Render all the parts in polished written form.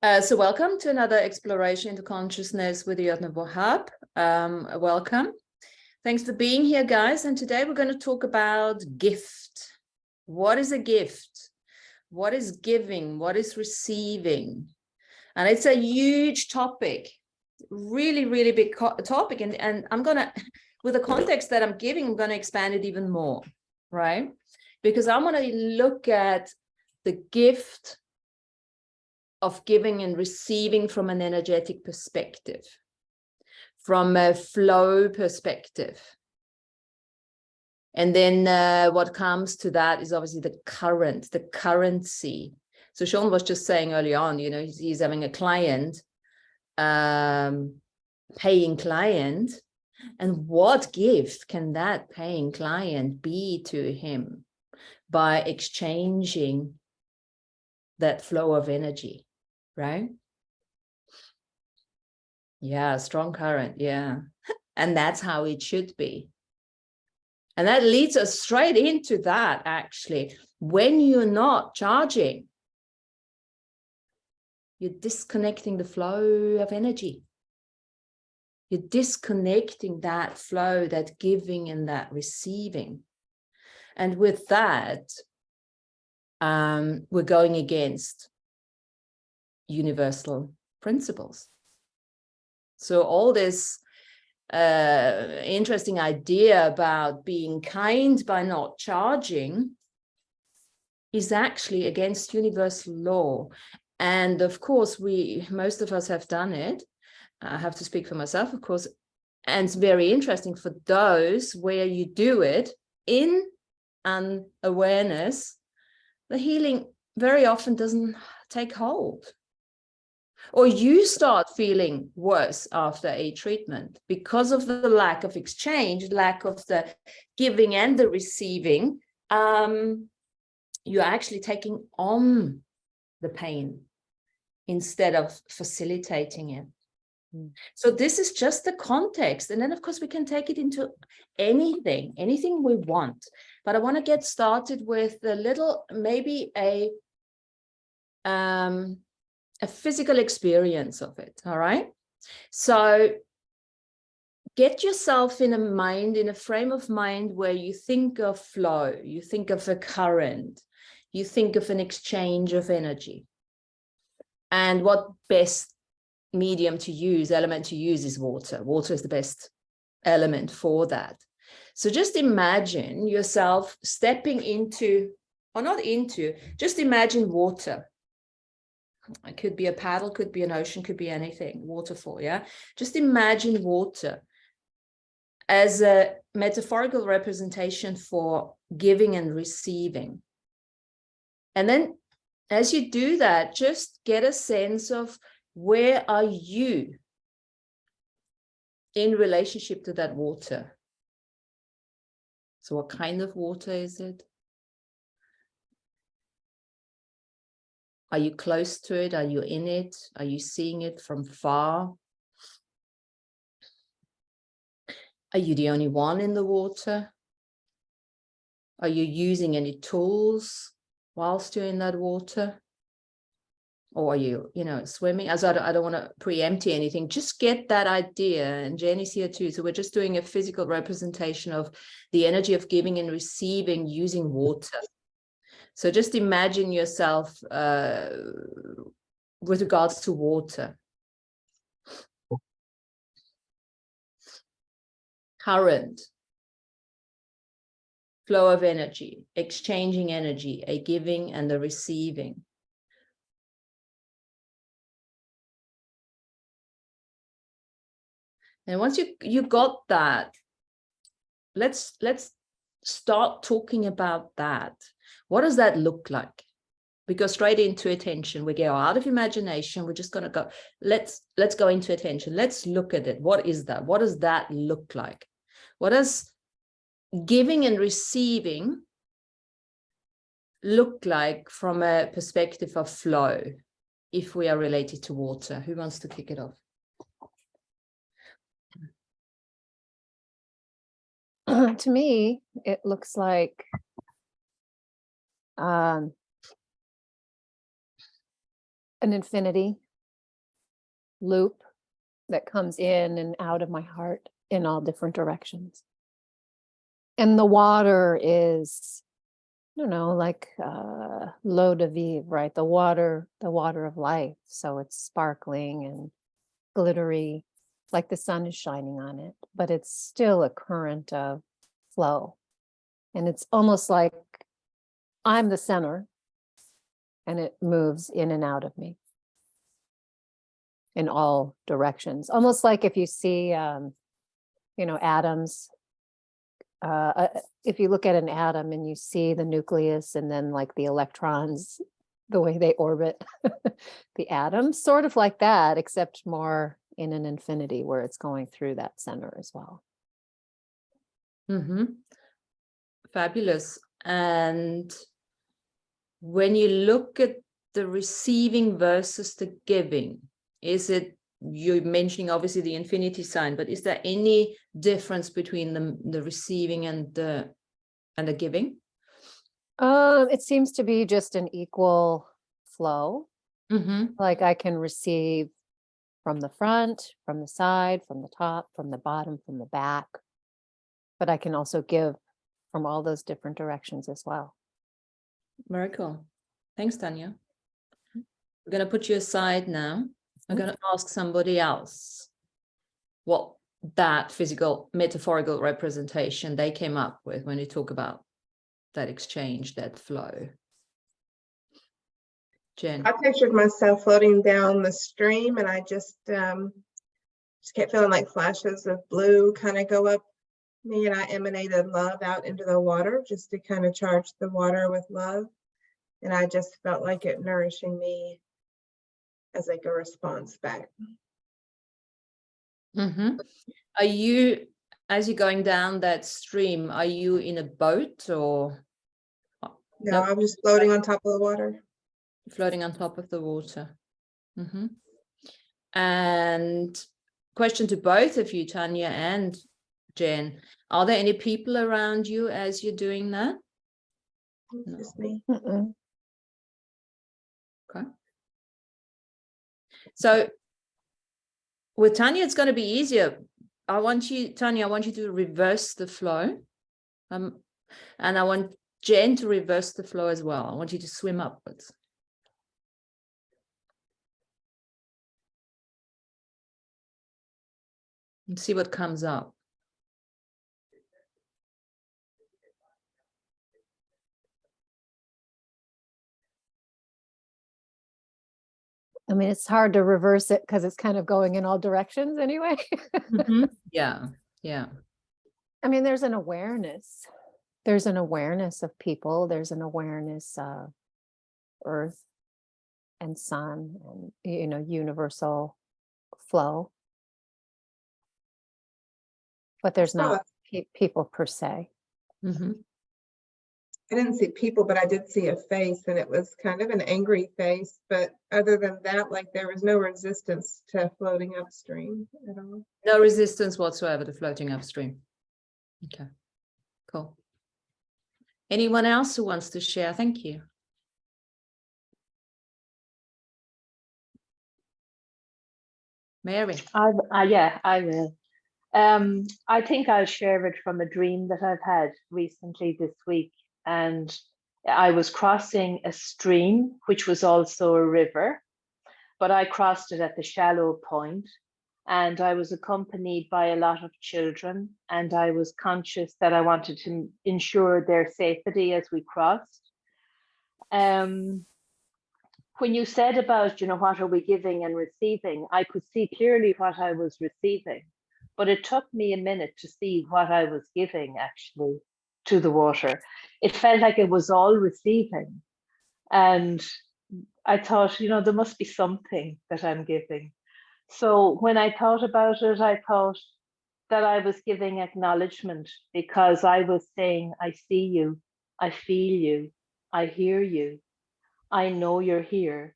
So welcome to another exploration into consciousness with Yotna Wahab. Welcome. Thanks for being here, guys. And today we're going to talk about gift. What is a gift? What is giving? What is receiving? And it's a huge topic, really, really big topic. And I'm going to, with the context that I'm giving, I'm going to expand it even more, right? Because I'm going to look at the gift of giving and receiving from an energetic perspective, from a flow perspective. And then what comes to that is obviously the current, the currency. So Sean was just saying early on, you know, he's having a client, paying client, and what gift can that paying client be to him by exchanging that flow of energy? Right? Yeah, strong current. Yeah. And that's how it should be. And that leads us straight into that, actually. When you're not charging, you're disconnecting the flow of energy. You're disconnecting that flow, that giving and that receiving. And with that, we're going against universal principles. So all this interesting idea about being kind by not charging is actually against universal law. And of course, most of us have done it. I have to speak for myself, of course. And it's very interesting for those where you do it in an awareness, the healing very often doesn't take hold. Or you start feeling worse after a treatment because of the lack of exchange, lack of the giving and the receiving. You're actually taking on the pain instead of facilitating it. So this is just the context. And then, of course, we can take it into anything we want. But I want to get started with a little, maybe a physical experience of it. All right. So get yourself in a frame of mind where you think of flow, you think of a current, you think of an exchange of energy. And what best medium to use, element to use is water. Water is the best element for that. So just imagine yourself stepping into, or not into, just imagine water. It could be a paddle, could be an ocean, could be anything, waterfall, yeah? Just imagine water as a metaphorical representation for giving and receiving. And then as you do that, just get a sense of where are you in relationship to that water? So what kind of water is it? Are you close to it? Are you in it? Are you seeing it from far? Are you the only one in the water? Are you using any tools whilst you're in that water? Or are you, swimming? As I don't want to preempt anything, just get that idea. And Jenny's here too. So we're just doing a physical representation of the energy of giving and receiving using water. So just imagine yourself with regards to water. Current, flow of energy, exchanging energy, a giving and a receiving. And once you got that, let's start talking about that. What does that look like? We go straight into attention. We go out of imagination. We're just going to go, let's go into attention. Let's look at it. What is that? What does that look like? What does giving and receiving look like from a perspective of flow, if we are related to water? Who wants to kick it off? To me, it looks like an infinity loop that comes in and out of my heart in all different directions. And the water is, I don't know, like l'eau de vivre, right? The water of life. So it's sparkling and glittery, like the sun is shining on it, but it's still a current of flow. And it's almost like I'm the center and it moves in and out of me in all directions. Almost like if you see, atoms, if you look at an atom and you see the nucleus and then like the electrons, the way they orbit the atom, sort of like that, except more in an infinity where it's going through that center as well. Mm-hmm. Fabulous. And when you look at the receiving versus the giving, is it, you're mentioning obviously the infinity sign, but is there any difference between the receiving and the giving? It seems to be just an equal flow. Mm-hmm. Like I can receive from the front, from the side, from the top, from the bottom, from the back, but I can also give from all those different directions as well. Very cool. Thanks, Tanya. We're going to put you aside now. I'm going to ask somebody else what that physical, metaphorical representation they came up with when you talk about that exchange, that flow. Jen. I pictured myself floating down the stream, and I just kept feeling like flashes of blue kind of go up me, and I emanated love out into the water just to kind of charge the water with love. And I just felt like it nourishing me as like a response back. Mm-hmm. Are you, as you're going down that stream, are you in a boat or? No, I'm just floating on top of the water. Floating on top of the water. Mm-hmm. And question to both of you, Tanya and Jen, are there any people around you as you're doing that? It's just me. Mm-mm. Okay. So with Tanya, it's going to be easier. Tanya, I want you to reverse the flow. And I want Jen to reverse the flow as well. I want you to swim upwards. And see what comes up. I mean, it's hard to reverse it because it's kind of going in all directions anyway. Mm-hmm. Yeah. I mean, there's an awareness. There's an awareness of people. There's an awareness of earth and sun and, universal flow. But there's not people per se. Mm-hmm. I didn't see people, but I did see a face, and it was kind of an angry face. But other than that, like there was no resistance to floating upstream at all. No resistance whatsoever to floating upstream. Okay, cool. Anyone else who wants to share? Thank you. Mary. Yeah, I will. I think I'll share it from a dream that I've had recently this week. And I was crossing a stream, which was also a river, but I crossed it at the shallow point, and I was accompanied by a lot of children, and I was conscious that I wanted to ensure their safety as we crossed. When you said about, what are we giving and receiving, I could see clearly what I was receiving, but it took me a minute to see what I was giving actually to the water. It felt like it was all receiving. And I thought, there must be something that I'm giving. So when I thought about it, I thought that I was giving acknowledgement, because I was saying, I see you, I feel you, I hear you, I know you're here.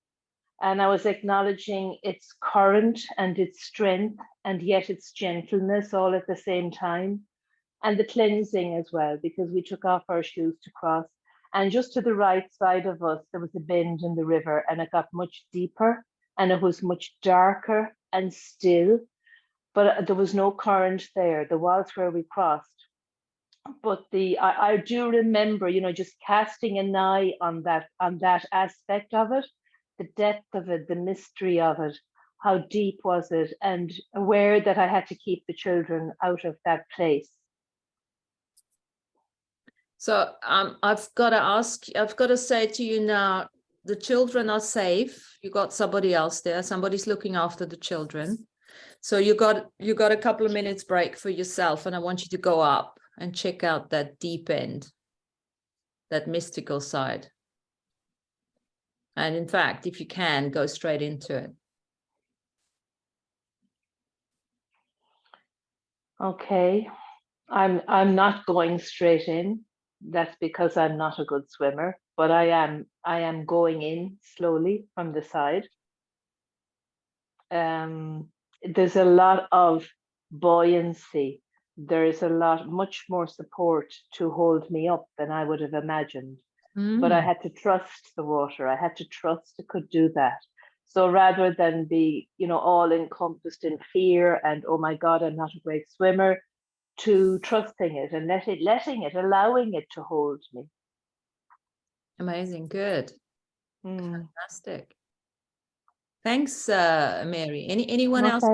And I was acknowledging its current and its strength, and yet its gentleness all at the same time. And the cleansing as well, because we took off our shoes to cross. And just to the right side of us, there was a bend in the river, and it got much deeper, and it was much darker and still, but there was no current there. There was where we crossed. But I do remember, just casting an eye on that aspect of it, the depth of it, the mystery of it, how deep was it, and aware that I had to keep the children out of that place. So I've got to say to you now, the children are safe. You got somebody else there. Somebody's looking after the children. So you got a couple of minutes break for yourself, and I want you to go up and check out that deep end, that mystical side. And in fact, if you can, go straight into it. Okay, I'm not going straight in. That's because I'm not a good swimmer, but I am going in slowly from the side. There's a lot of buoyancy. There is much more support to hold me up than I would have imagined. But I had to trust the water. I had to trust it could do that. So rather than be, all encompassed in fear and, oh my God, I'm not a great swimmer, to trusting it and allowing it to hold me. Amazing. Good. Fantastic. Thanks, Mary. Anyone else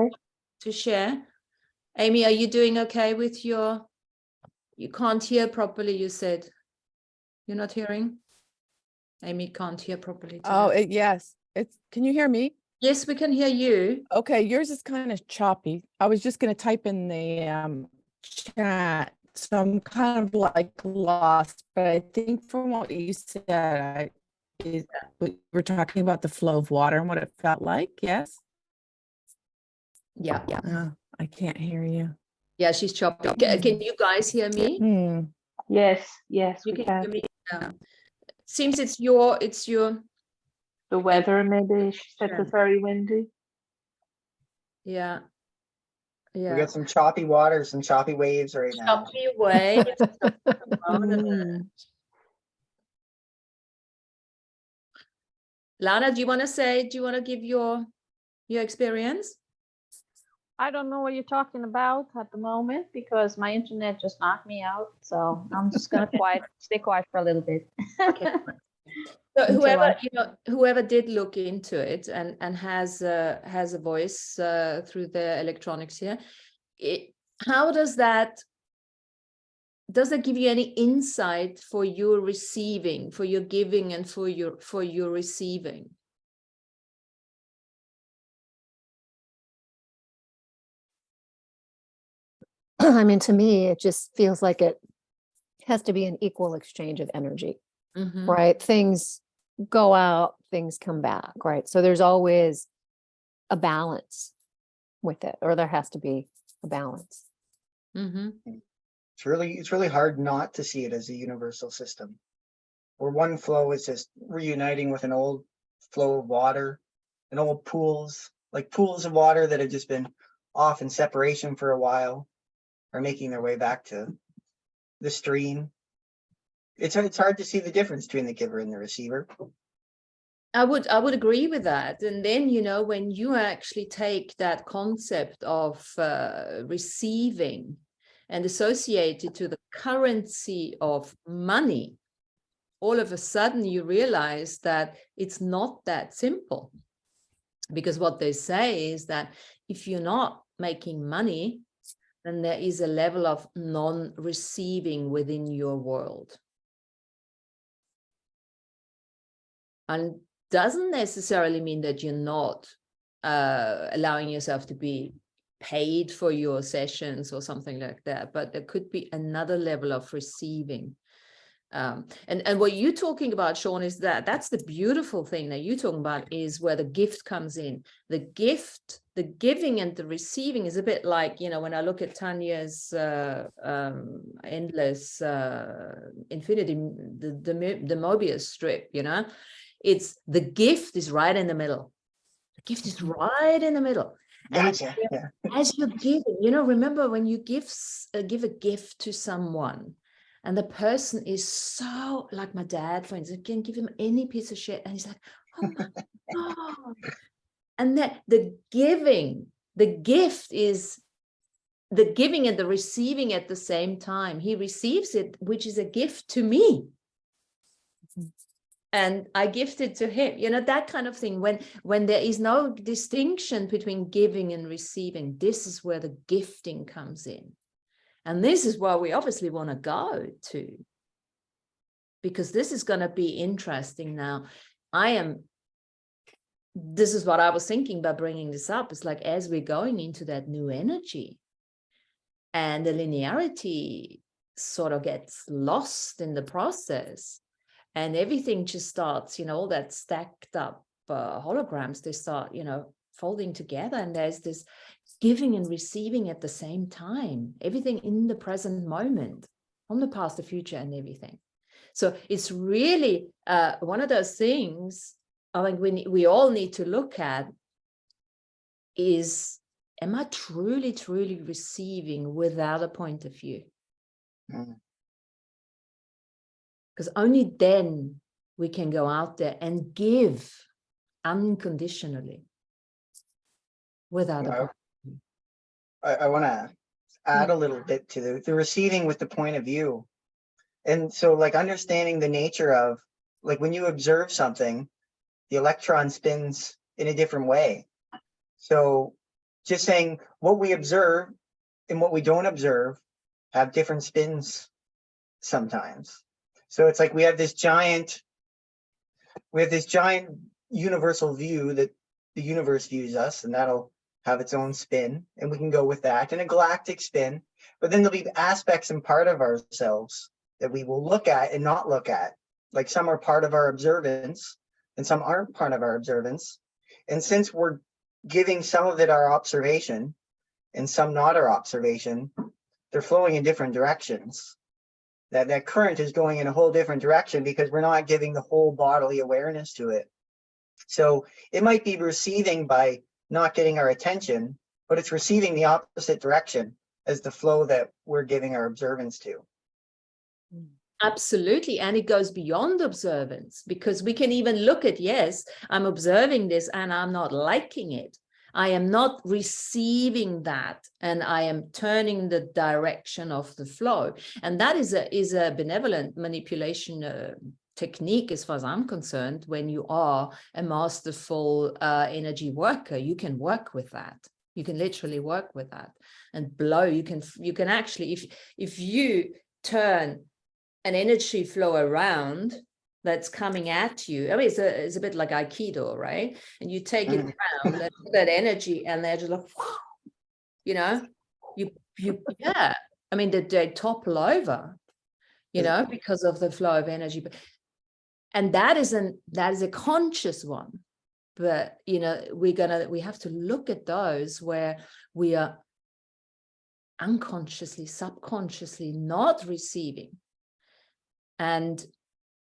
to share? Amy, are you doing okay with you can't hear properly, you said. You're not hearing? Amy can't hear properly today. Oh, yes. Can you hear me? Yes, we can hear you. Okay, yours is kind of choppy. I was just going to type in the chat, so I'm kind of like lost. But I think from what you said, we're talking about the flow of water and what it felt like. Yes. Yeah. I can't hear you. Yeah, she's choppy. Can you guys hear me? Yes, You we can can. hear me. Seems it's your. The weather, maybe she said, was very windy. Yeah. We got some choppy water, some choppy waves right now. Choppy waves. Lana, do you want to give your experience? I don't know what you're talking about at the moment because my internet just knocked me out. So I'm just gonna stay quiet for a little bit. Okay. So whoever did look into it and has a voice through the electronics here, how does that give you any insight for your receiving, for your giving, and for your receiving? I mean, to me, it just feels like it has to be an equal exchange of energy, right? Things go out, things come back, right? So there's always a balance with it, or there has to be a balance. It's really hard not to see it as a universal system, where one flow is just reuniting with an old flow of water, and old pools of water that have just been off in separation for a while, are making their way back to the stream. It's hard to see the difference between the giver and the receiver. I would agree with that. And then, when you actually take that concept of receiving and associate it to the currency of money, all of a sudden you realize that it's not that simple. Because what they say is that if you're not making money, then there is a level of non-receiving within your world. And doesn't necessarily mean that you're not allowing yourself to be paid for your sessions or something like that, but there could be another level of receiving. And what you're talking about, Sean, is that's the beautiful thing that you're talking about, is where the gift comes in. The gift, the giving and the receiving is a bit like, when I look at Tanya's endless infinity, the Mobius strip, it's the gift is right in the middle. The gift is right in the middle. Gotcha. And as you're giving, remember when you give a gift to someone, and the person is so, like my dad, for instance, can give him any piece of shit, and he's like, oh my God. And that the gift is the giving and the receiving at the same time. He receives it, which is a gift to me. And I gift it to him, you know, that kind of thing. When there is no distinction between giving and receiving, this is where the gifting comes in. And this is where we obviously want to go to, because this is going to be interesting now. This is what I was thinking by bringing this up. It's like, as we're going into that new energy and the linearity sort of gets lost in the process, and everything just starts, you know, all that stacked up holograms, they start, you know, folding together. And there's this giving and receiving at the same time, everything in the present moment, from the past, the future, and everything. So it's really one of those things I think we all need to look at is, am I truly, truly receiving without a point of view? Because only then we can go out there and give unconditionally without a point of view. I want to add a little bit to the receiving with the point of view. And so, like, understanding the nature of, like, when you observe something, the electron spins in a different way. So just saying what we observe and what we don't observe have different spins sometimes. So it's like we have this giant universal view that the universe views us, and that'll have its own spin, and we can go with that, and a galactic spin. But then there'll be aspects and part of ourselves that we will look at and not look at. Like, some are part of our observance and some aren't part of our observance. And since we're giving some of it our observation and some not our observation, they're flowing in different directions. That current is going in a whole different direction because we're not giving the whole bodily awareness to it. So it might be receiving by not getting our attention, but it's receiving the opposite direction as the flow that we're giving our observance to. Absolutely. And it goes beyond observance, because we can even look at, yes, I'm observing this and I'm not liking it. I am not receiving that, and I am turning the direction of the flow. And that is a benevolent manipulation technique, as far as I'm concerned. When you are a masterful energy worker, you can work with that. You can literally work with that and blow. You can actually, if you turn an energy flow around that's coming at you. I mean, it's a bit like Aikido, right? And you take it around that energy, and they're just like, you know, yeah. I mean, they topple over, you know, because of the flow of energy. And that is a conscious one. But, you know, we have to look at those where we are unconsciously, subconsciously not receiving. And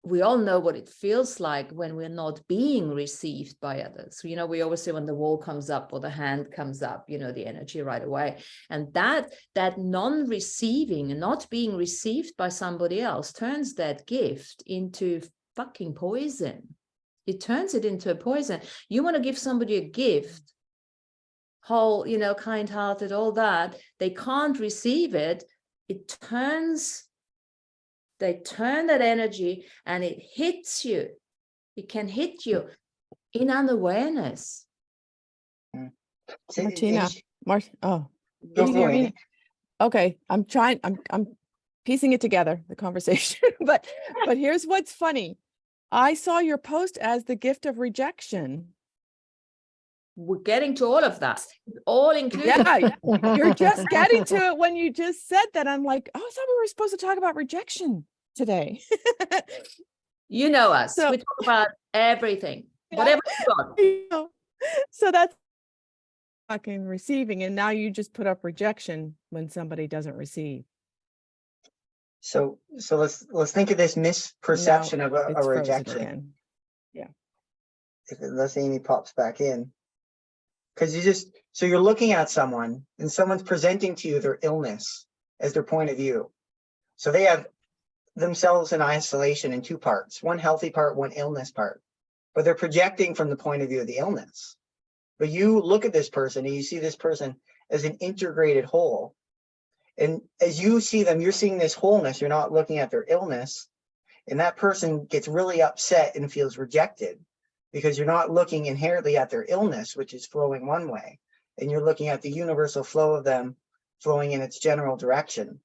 we all know what it feels like when we're not being received by others. You know, we always say when the wall comes up or the hand comes up, you know, the energy right away. And that non-receiving and not being received by somebody else turns that gift into fucking poison. It turns it into a poison. You want to give somebody a gift, whole, you know, kind-hearted, all that. They can't receive it. They turn that energy and it hits you. It can hit you in unawareness. Martina, Go can you hear for me? it. Okay, I'm piecing it together, the conversation, but here's what's funny. I saw your post as the gift of rejection. We're getting to all of that, all included. Yeah, you're just getting to it when you just said that. I'm like, oh, I thought we were supposed to talk about rejection today. You know us. So, we talk about everything, whatever you got. So that's fucking receiving, and now you just put up rejection when somebody doesn't receive. So let's think of this misperception of a rejection. Again. Yeah. Unless Amy pops back in. Because you're looking at someone and someone's presenting to you their illness as their point of view. So they have themselves in isolation in two parts, one healthy part, one illness part, but they're projecting from the point of view of the illness. But you look at this person and you see this person as an integrated whole. And as you see them, you're seeing this wholeness. You're not looking at their illness. And that person gets really upset and feels rejected because you're not looking inherently at their illness, which is flowing one way. And you're looking at the universal flow of them flowing in its general direction.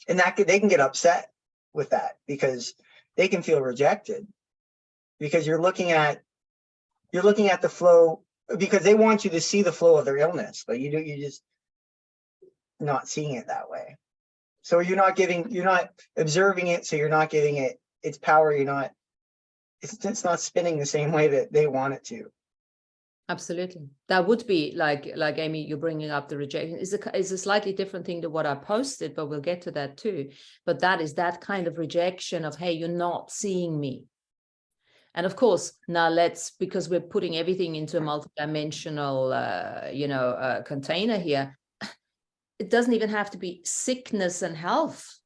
And that they can get upset with that because they can feel rejected because you're looking at the flow, because they want you to see the flow of their illness, but you're just not seeing it that way. So you're not observing it, so you're not giving it its power. It's not spinning the same way that they want it to. Absolutely. That would be like Amy, you're bringing up the rejection is a slightly different thing to what I posted, but we'll get to that too. But that is that kind of rejection of, hey, you're not seeing me. And of course, now because we're putting everything into a multidimensional, container here, it doesn't even have to be sickness and health.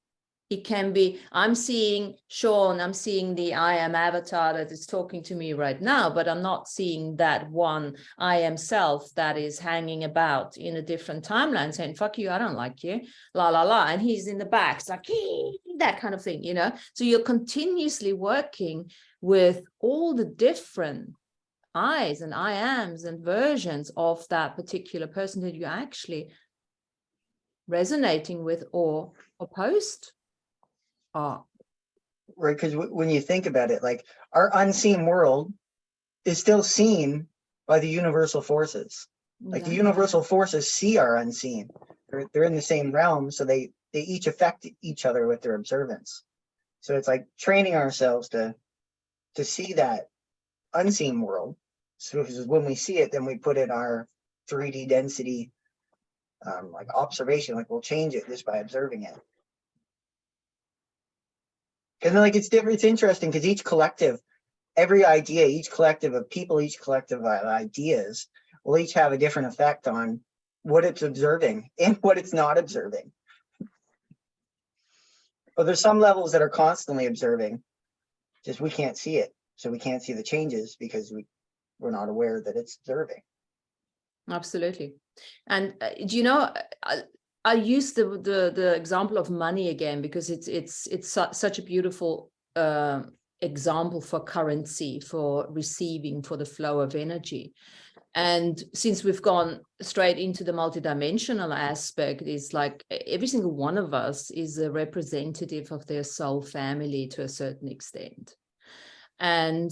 It can be, I'm seeing Sean, I'm seeing the I am avatar that is talking to me right now, but I'm not seeing that one I am self that is hanging about in a different timeline saying, fuck you, I don't like you, la, la, la. And he's in the back, it's like, that kind of thing, So you're continuously working with all the different I's and I ams and versions of that particular person that you're actually resonating with or opposed. Right, because when you think about it, like our unseen world is still seen by the universal forces. Like the universal forces see our unseen. They're in the same realm, so they each affect each other with their observance. So it's like training ourselves to see that unseen world. So when we see it, then we put in our 3D density like observation, like we'll change it just by observing it. And like it's different, it's interesting because each collective, every idea, each collective of people, each collective of ideas will each have a different effect on what it's observing and what it's not observing. But there's some levels that are constantly observing, just we can't see it. So we can't see the changes because we're not aware that it's observing. Absolutely. And I use the example of money again because it's such a beautiful example for currency, for receiving, for the flow of energy. And since we've gone straight into the multidimensional aspect, it's like every single one of us is a representative of their soul family to a certain extent. And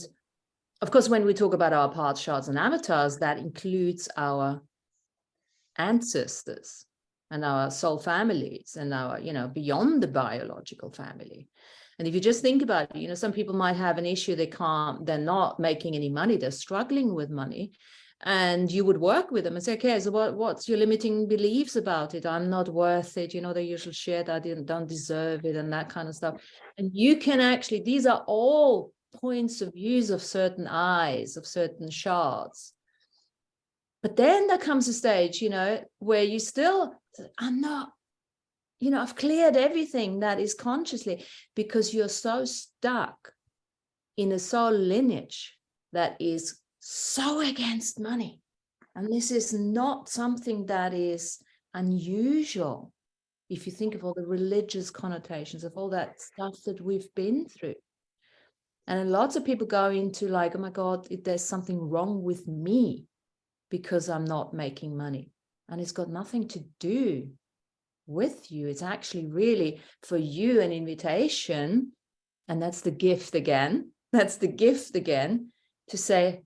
of course, when we talk about our path charts and avatars, that includes our ancestors and our soul families and our, beyond the biological family. And if you just think about it, some people might have an issue, they're not making any money, they're struggling with money. And you would work with them and say, okay, so what's your limiting beliefs about it? I'm not worth it. The usual shit, I don't deserve it and that kind of stuff. And you can actually, these are all points of views of certain eyes, of certain shards. But then there comes a stage, where you still, I'm not, I've cleared everything that is consciously, because you're so stuck in a soul lineage that is so against money. And this is not something that is unusual if you think of all the religious connotations of all that stuff that we've been through. And lots of people go into like, oh my God, there's something wrong with me because I'm not making money. And it's got nothing to do with you. It's actually really for you an invitation. And that's the gift again. That's the gift again to say,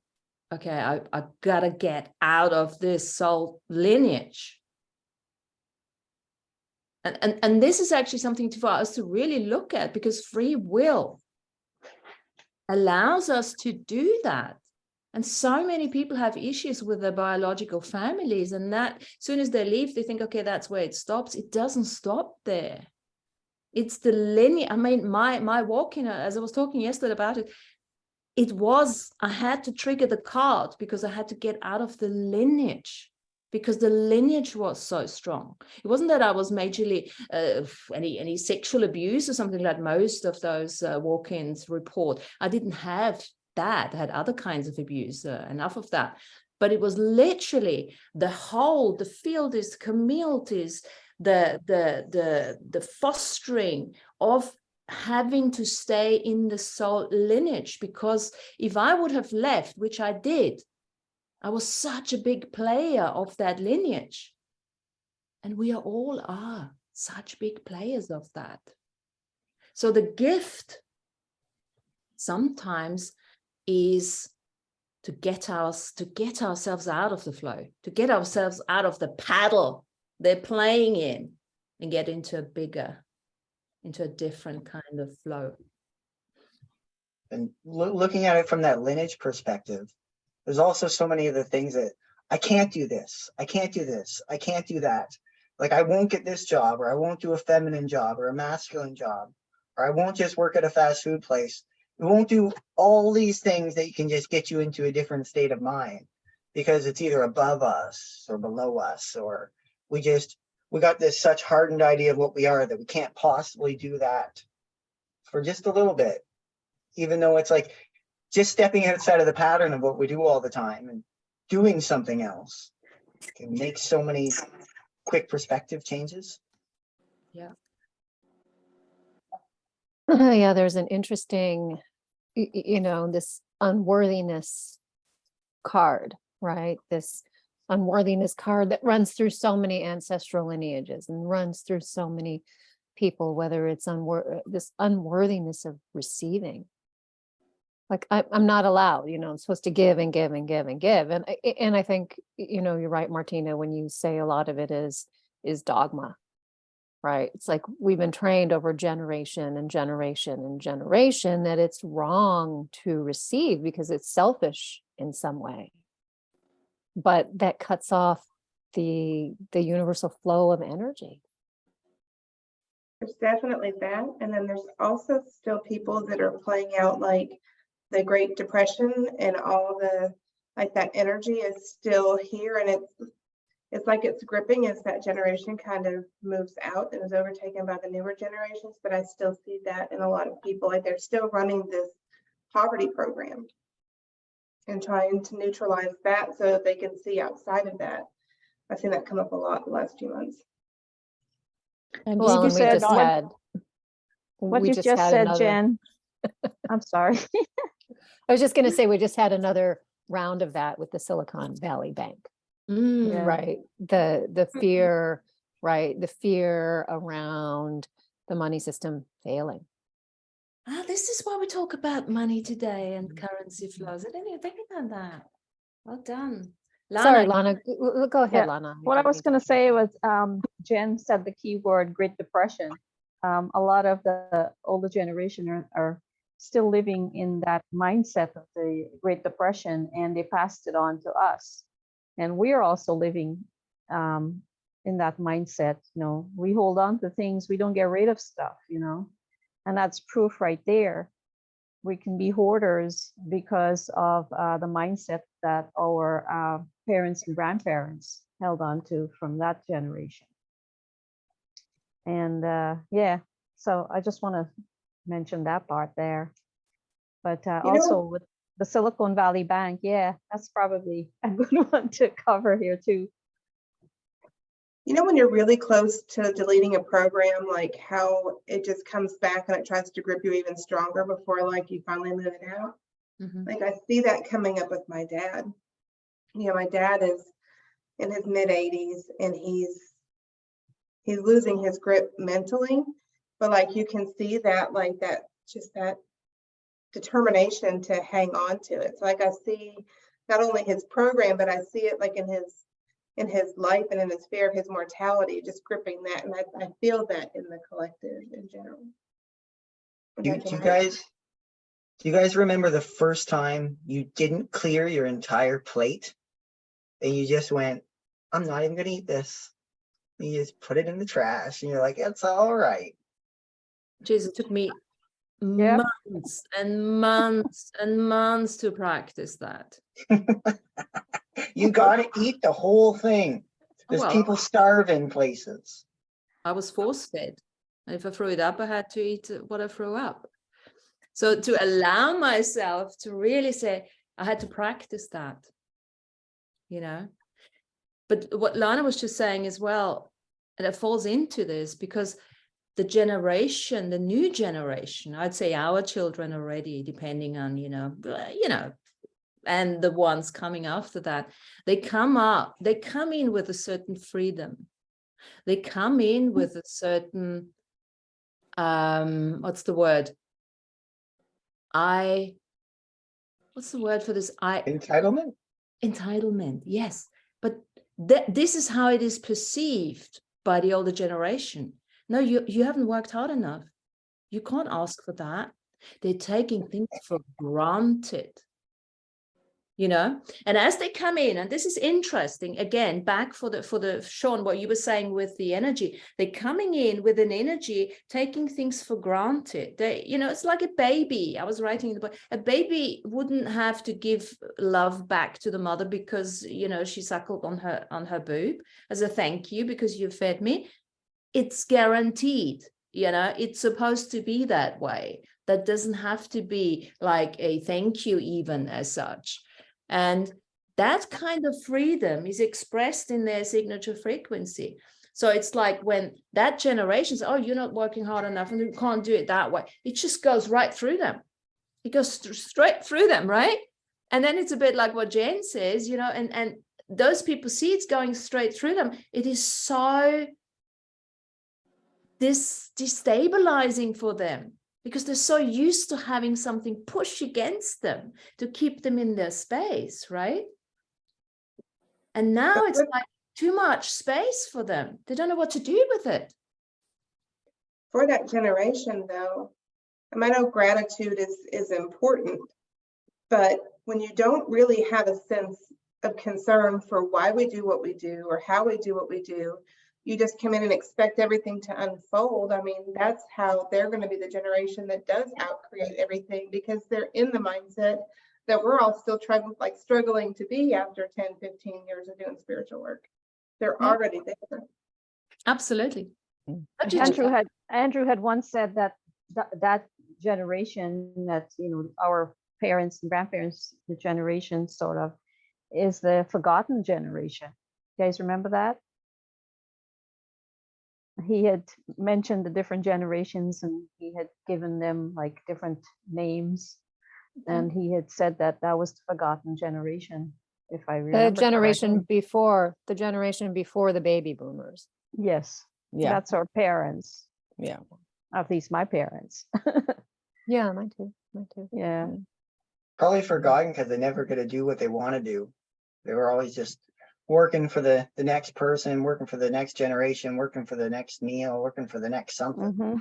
okay, I gotta get out of this soul lineage. And this is actually something for us to really look at, because free will allows us to do that. And so many people have issues with their biological families, and that as soon as they leave, they think, okay, that's where it stops. It doesn't stop there. It's the lineage. I mean, my walk-in, as I was talking yesterday about it, I had to trigger the card because I had to get out of the lineage, because the lineage was so strong. It wasn't that I was majorly any sexual abuse or something like most of those walk-ins report. I didn't have that, had other kinds of abuse, enough of that. But it was literally the field is communities, the fostering of having to stay in the soul lineage, because if I would have left, which I did, I was such a big player of that lineage. And we all are such big players of that. So the gift sometimes is to get ourselves out of the flow, to get ourselves out of the paddle they're playing in, and get into a different kind of flow. And looking at it from that lineage perspective, there's also so many of the things that I can't do this, I can't do this, I can't do that. Like I won't get this job, or I won't do a feminine job or a masculine job, or I won't just work at a fast food place. It won't do all these things that can just get you into a different state of mind, because it's either above us or below us, or we got this such hardened idea of what we are that we can't possibly do that for just a little bit, even though it's like just stepping outside of the pattern of what we do all the time and doing something else can make so many quick perspective changes. Yeah. Yeah, there's an interesting, this unworthiness card, right? This unworthiness card that runs through so many ancestral lineages and runs through so many people, whether it's this unworthiness of receiving. Like I'm not allowed, I'm supposed to give and give and give and give. And I think, you're right, Martina, when you say a lot of it is dogma, right? It's like we've been trained over generation and generation and generation that it's wrong to receive because it's selfish in some way. But that cuts off the universal flow of energy. There's definitely that. And then there's also still people that are playing out like the Great Depression, and all like that energy is still here, and it's like it's gripping as that generation kind of moves out and is overtaken by the newer generations. But I still see that in a lot of people, like they're still running this poverty program and trying to neutralize that so that they can see outside of that. I've seen that come up a lot the last few months. And Well, you and we said just had What we you just had said, another- Jen. I'm sorry. I was just going to say, we just had another round of that with the Silicon Valley Bank, Yeah. right? The fear, right? The fear around the money system failing. This is why we talk about money today and currency flows. I didn't even think about that. Well done. Sorry, Lana. Lana, go ahead, Yeah. Lana. What I was going to say was, Jen said the key word, Great Depression. A lot of the older generation are still living in that mindset of the Great Depression, and they passed it on to us. And we are also living in that mindset. We hold on to things, we don't get rid of stuff, and that's proof right there. We can be hoarders because of the mindset that our parents and grandparents held on to from that generation. And so I just want to mention that part there. But also with the Silicon Valley Bank, that's probably a good one to cover here too. When you're really close to deleting a program, like how it just comes back and it tries to grip you even stronger before like you finally move it out. Mm-hmm. Like I see that coming up with my dad. My dad is in his mid-80s and he's losing his grip mentally, but like you can see that, like that, just that determination to hang on to it. So like I see not only his program, but I see it like in his life and in his fear of his mortality, just gripping that. And I feel that in the collective in general. Do you guys remember the first time you didn't clear your entire plate and you just went, I'm not even gonna eat this? And you just put it in the trash and you're like, it's all right. Jeez, it took me Yep. months and months and months to practice that. You gotta eat the whole thing. There's Well, people starve in places. I was force fed. And if I threw it up, I had to eat what I threw up. So to allow myself to really say, I had to practice that, you know. But what Lana was just saying as well, and it falls into this, because the generation, the new generation, I'd say our children already, depending on, you know, and the ones coming after that, they come in with a certain freedom. They come in with a certain, what's the word? What's the word for this? Entitlement? Entitlement, yes. But this is how it is perceived by the older generation. No, you haven't worked hard enough. You can't ask for that. They're taking things for granted, you know. And as they come in, and this is interesting, again, back for the Sean, what you were saying with the energy, they're coming in with an energy, taking things for granted. They, you know, it's like a baby. I was writing in the book, a baby wouldn't have to give love back to the mother because, you know, she suckled on her boob as a thank you because you fed me. It's guaranteed, you know, it's supposed to be that way. That doesn't have to be like a thank you even as such. And that kind of freedom is expressed in their signature frequency. So it's like when that generation says, oh, you're not working hard enough and you can't do it that way. It just goes right through them. It goes straight through them, right? And then it's a bit like what Jen says, you know, and those people see it's going straight through them. It is so destabilizing for them because they're so used to having something push against them to keep them in their space, right? And now it's like too much space for them. They don't know what to do with it. For that generation, though, I know gratitude is important, but when you don't really have a sense of concern for why we do what we do or how we do what we do, you just come in and expect everything to unfold. I mean, that's how they're going to be the generation that does outcreate everything, because they're in the mindset that we're all still struggling to be after 10, 15 years of doing spiritual work. They're already there. Absolutely. Andrew had once said that that generation, that, you know, our parents and grandparents, the generation sort of, is the forgotten generation. You guys remember that? He had mentioned the different generations and he had given them like different names. And he had said that that was the forgotten generation, if I remember. The generation correctly. before the baby boomers. Yes. Yeah. That's our parents. Yeah. At least my parents. Yeah, mine too. Yeah. Probably forgotten because they never going to do what they want to do. They were always just working for the next person, working for the next generation, working for the next meal, working for the next something. Mm-hmm.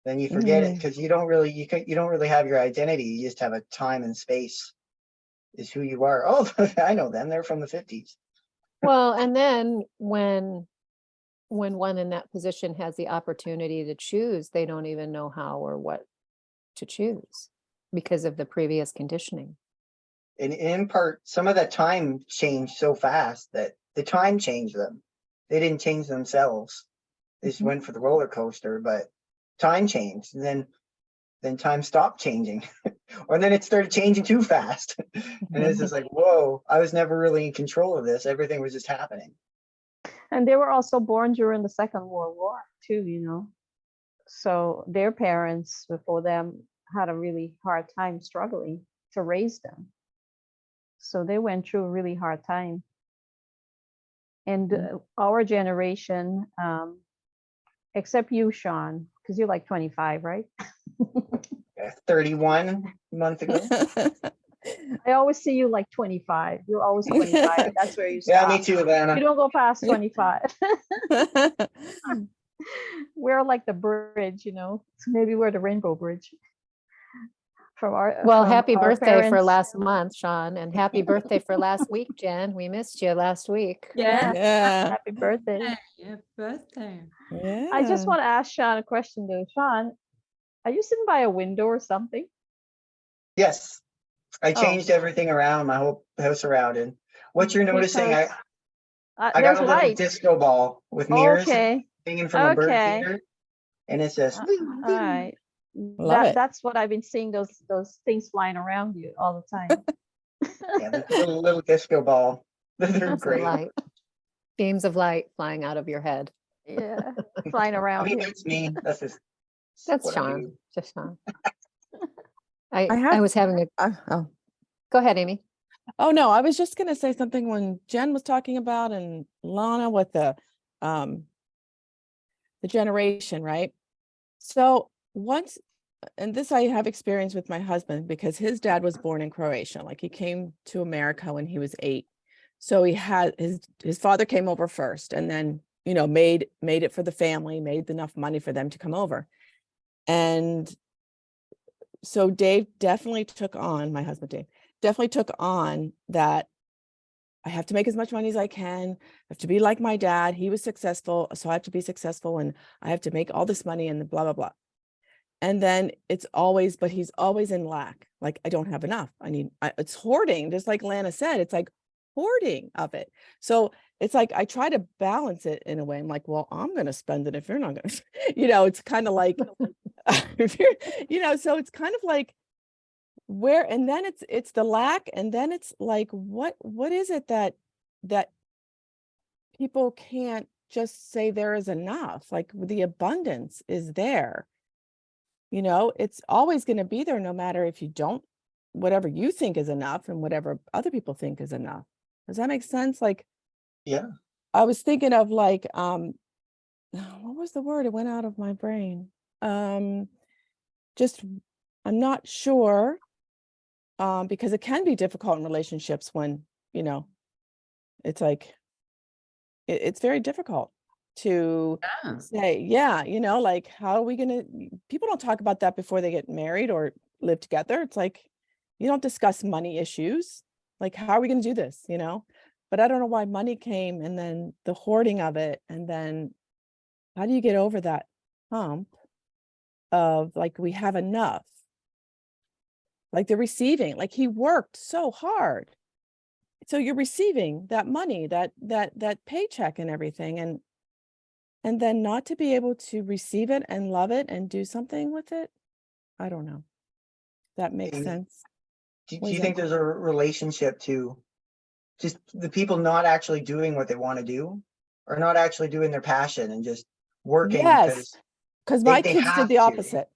Then you forget it because you don't really have your identity. You just have a time and space is who you are. Oh, I know them. They're from the 50s. Well, and then when one in that position has the opportunity to choose, they don't even know how or what to choose because of the previous conditioning. And in part, some of that time changed so fast that the time changed them. They didn't change themselves. They just went for the roller coaster, but time changed. And then time stopped changing. Or then it started changing too fast. And it's just like, whoa, I was never really in control of this. Everything was just happening. And they were also born during the Second World War too, you know. So their parents before them had a really hard time struggling to raise them. So they went through a really hard time. And our generation, except you, Sean, because you're like 25, right? 31 months ago. I always see you like 25. You're always 25. That's where you stop. Yeah, me too, Lana. You don't go past 25. We're like the bridge, you know. So maybe we're the Rainbow Bridge. Happy birthday for parents. last month, Sean, and happy birthday for last week, Jen. We missed you last week. Yeah. Yeah. Happy birthday. Yeah, birthday. Yeah. I just want to ask Sean a question though. Sean, are you sitting by a window or something? Yes. I changed everything around, my whole house around. And what you're noticing, Because, I got there's a little light. disco ball with mirrors Okay. hanging from a bird Okay. feeder. And it says, All right. Love it. That's what I've been seeing, those things flying around you all the time. Yeah, the little disco ball. They're Beams of great. light. Beams of light flying out of your head. Yeah, flying I around mean, you. that's me. That's just That's what I charm. do. Just charm. I I have- was having a, Oh. go ahead, Amy. Oh, no, I was just going to say something when Jen was talking about and Lana with the generation, right? So once, and this I have experience with my husband because his dad was born in Croatia. Like he came to America when he was 8. So he had his father came over first and then, you know, made it for the family, made enough money for them to come over. And so Dave definitely took on, my husband Dave, definitely took on that I have to make as much money as I can. I have to be like my dad. He was successful, so I have to be successful and I have to make all this money and blah, blah, blah. And then but he's always in lack. Like, I don't have enough. It's hoarding, just like Lana said, it's like hoarding of it. So it's like, I try to balance it in a way. I'm like, well, I'm going to spend it if you're not going to, it's kind of like, if you're, so it's kind of like, where, and then it's the lack, and then it's like what is it that people can't just say there is enough? Like the abundance is there, it's always going to be there, no matter if you don't, whatever you think is enough and whatever other people think is enough. Does that make sense? Like, Yeah. I was thinking of like what was the word? It went out of my brain. Just, I'm not sure. Because it can be difficult in relationships when, it's like, it's very difficult to say, like, how are we going to, people don't talk about that before they get married or live together. It's like, you don't discuss money issues. Like, how are we going to do this? But I don't know why money came and then the hoarding of it. And then how do you get over that hump of like, we have enough? Like the receiving, like he worked so hard. So you're receiving that money, that paycheck and everything. And then not to be able to receive it and love it and do something with it. I don't know. That makes Amy, sense. Do What you is think that? there's a relationship to just the people not actually doing what they want to do, or not actually doing their passion and just working Yes, because my they kids have did the to. opposite.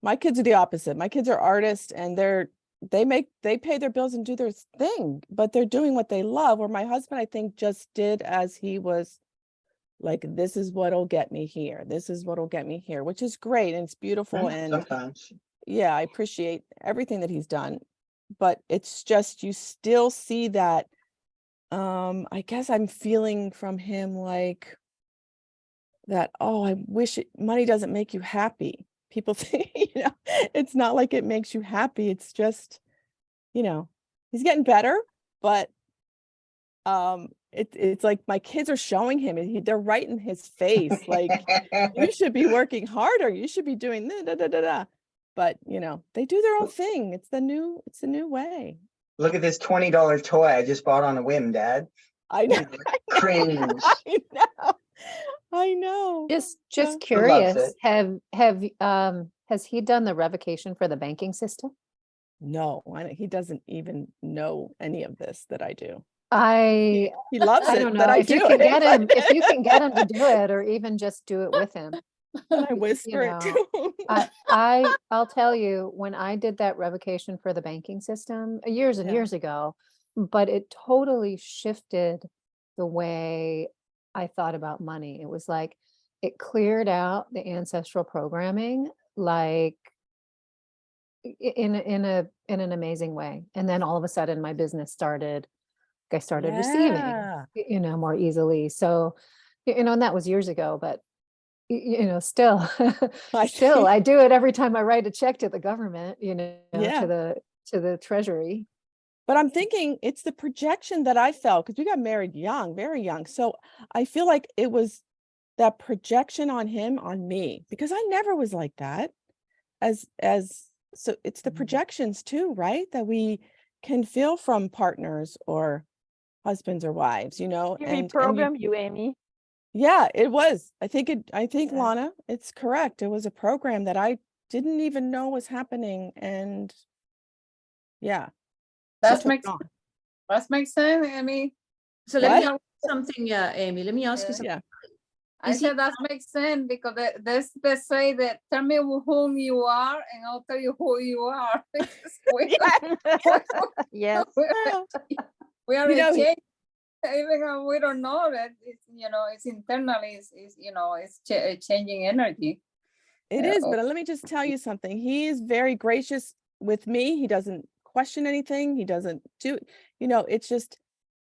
My kids are the opposite. My kids are artists and they pay their bills and do their thing, but they're doing what they love. Where my husband, I think, just did as he was like, this is what'll get me here. This is what'll get me here, which is great. And it's beautiful. And Sometimes. yeah, I appreciate everything that he's done, but it's just, you still see that. I guess I'm feeling from him like that, oh, I wish money doesn't make you happy. People think, it's not like it makes you happy. It's just, he's getting better, but it's like my kids are showing him, they're right in his face, like, you should be working harder. You should be doing da, da, da, da, da. But, they do their own thing. It's the new way. Look at this $20 toy I just bought on a whim, Dad. I know. Cringe. I know. Just Yeah. Loves curious, it. has he done the revocation for the banking system? No, he doesn't even know any of this that I do. I He loves I it don't that know I if you do can it. get him, if you can get him to do it, or even just do it with him. And I whisper it to him. I'll tell you, when I did that revocation for the banking system years and Yeah. years ago, but it totally shifted the way I thought about money. It was like, it cleared out the ancestral programming, like in an amazing way. And then all of a sudden my business I started receiving, Yeah. more easily. So, and that was years ago, but still, still, I do it every time I write a check to the government, Yeah. to the treasury. But I'm thinking it's the projection that I felt, because we got married young, very young. So I feel like it was that projection on him, on me, because I never was like that. So it's the projections too, right? That we can feel from partners or husbands or wives, You and reprogram you, Amy. yeah, it was. I think Yeah. Lana, it's correct. It was a program that I didn't even know was happening. And yeah, That took makes it on. that makes sense. I mean, So let me What? ask you something, Amy. Let me ask you Yeah. something. Yeah. I Is he- said that makes sense because they say that tell me whom you are and I'll tell you who you are. we, Yes. we are You know, a change, even though we don't know that it's it's internally it's changing energy. It is, but let me just tell you something. He is very gracious with me. He doesn't question anything. He doesn't do, it's just,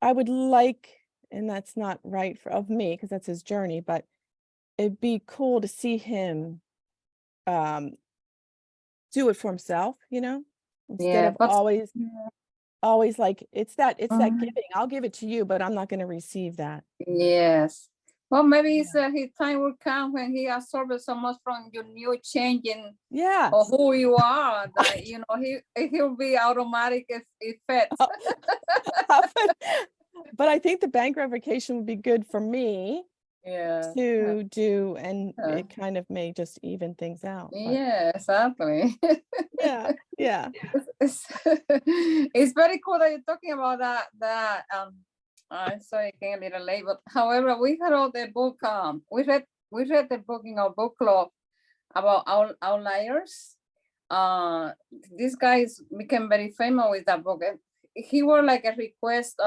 I would like, and that's not right of me because that's his journey, but it'd be cool to see him do it for himself, instead Yeah, of but always like, it's that Mhm. giving. I'll give it to you, but I'm not going to receive that. yes. Well, maybe it's his time will come when he absorbs so much from your new changing Yeah. of who you are that he'll be automatic effect. But I think the bank revocation would be good for me Yeah. to do, and Yeah. it kind of may just even things out. But Yeah, exactly. yeah. It's very cool that you're talking about that. I'm sorry, I came a little late, but however, we had all the book. We read the book in our book club about outliers. This guy became very famous with that book, and he was like a request,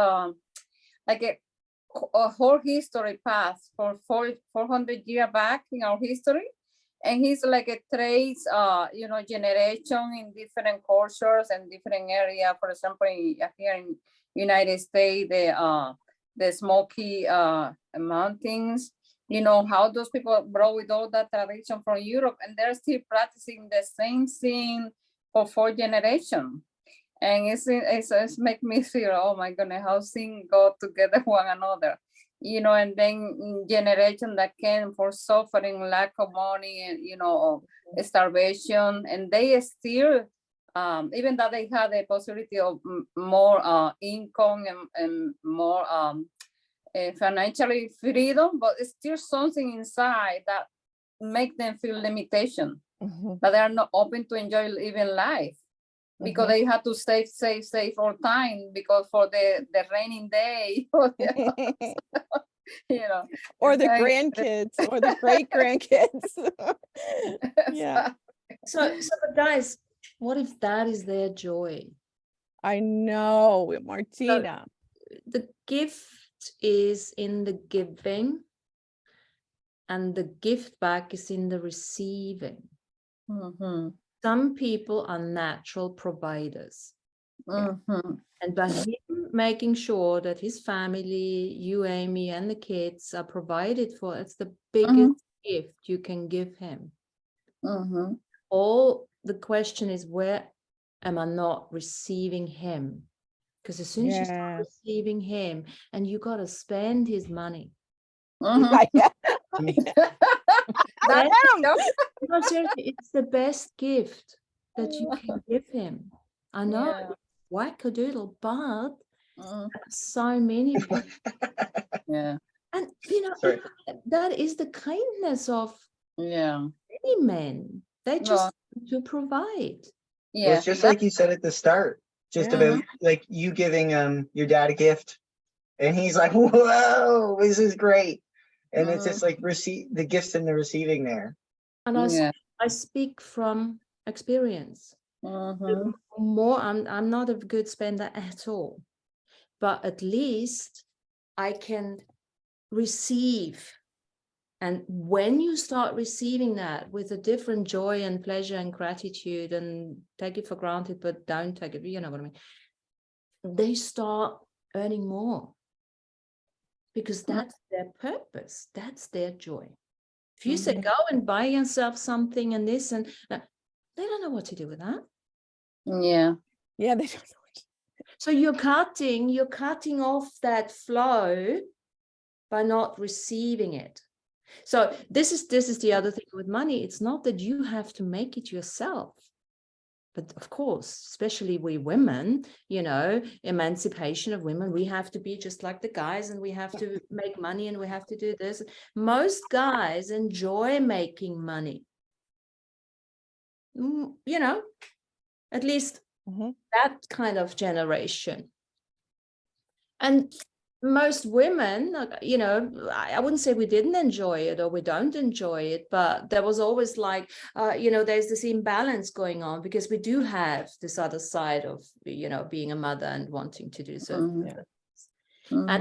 like a whole history path for 400 years back in our history. And he's like a trace, generation in different cultures and different areas. For example, here in United States, the Smoky Mountains, how those people brought with all that tradition from Europe, and they're still practicing the same thing for 4 generations. And it's make me feel, oh my goodness, how things go together one another. And then generation that came for suffering, lack of money, and starvation, and they still, even though they had the possibility of more income and more financially freedom, but it's still something inside that make them feel limitation, Mhm. that they are not open to enjoy even life. Because they had to save all time because for the raining day, Or the grandkids or the great grandkids. Yeah, So, but guys, what if that is their joy? I know, Martina. The gift is in the giving, and the gift back is in the receiving. Mhm. Some people are natural providers. Mhm. And by him making sure that his family, you, Amy, and the kids are provided for, it's the biggest gift you can give him. Mhm. All the question is, where am I not receiving him? Because as soon as you start receiving him, and you got to spend his money. Mhm. That's, am. no, seriously, it's the best gift that you can give him. I know, Yeah. wackadoodle, but Mhm. so many people. Yeah. And Sorry. that is the kindness of Yeah. many men. They just want to provide. Well, Yeah. it's just like you said at the start, just Yeah. about like you giving your dad a gift, and he's like, "Whoa, this is great," and it's just like the gifts and the receiving there. And I speak from experience. Mhm. More, I'm not a good spender at all, but at least I can receive. And when you start receiving that with a different joy and pleasure and gratitude, and take it for granted, but don't take it, you know what I mean? They start earning more because that's their purpose. That's their joy. If you say, go and buy yourself something and this and that, they don't know what to do with that. Yeah. Yeah, they don't know. So you're cutting off that flow by not receiving it. So this is the other thing with money. It's not that you have to make it yourself. But of course, especially we women, emancipation of women, we have to be just like the guys, and we have to make money, and we have to do this. Most guys enjoy making money. you know, at least that kind of generation. And most women, you know, I wouldn't say we didn't enjoy it or we don't enjoy it, but there was always like, you know, there's this imbalance going on because we do have this other side of, you know, being a mother and wanting to do certain things.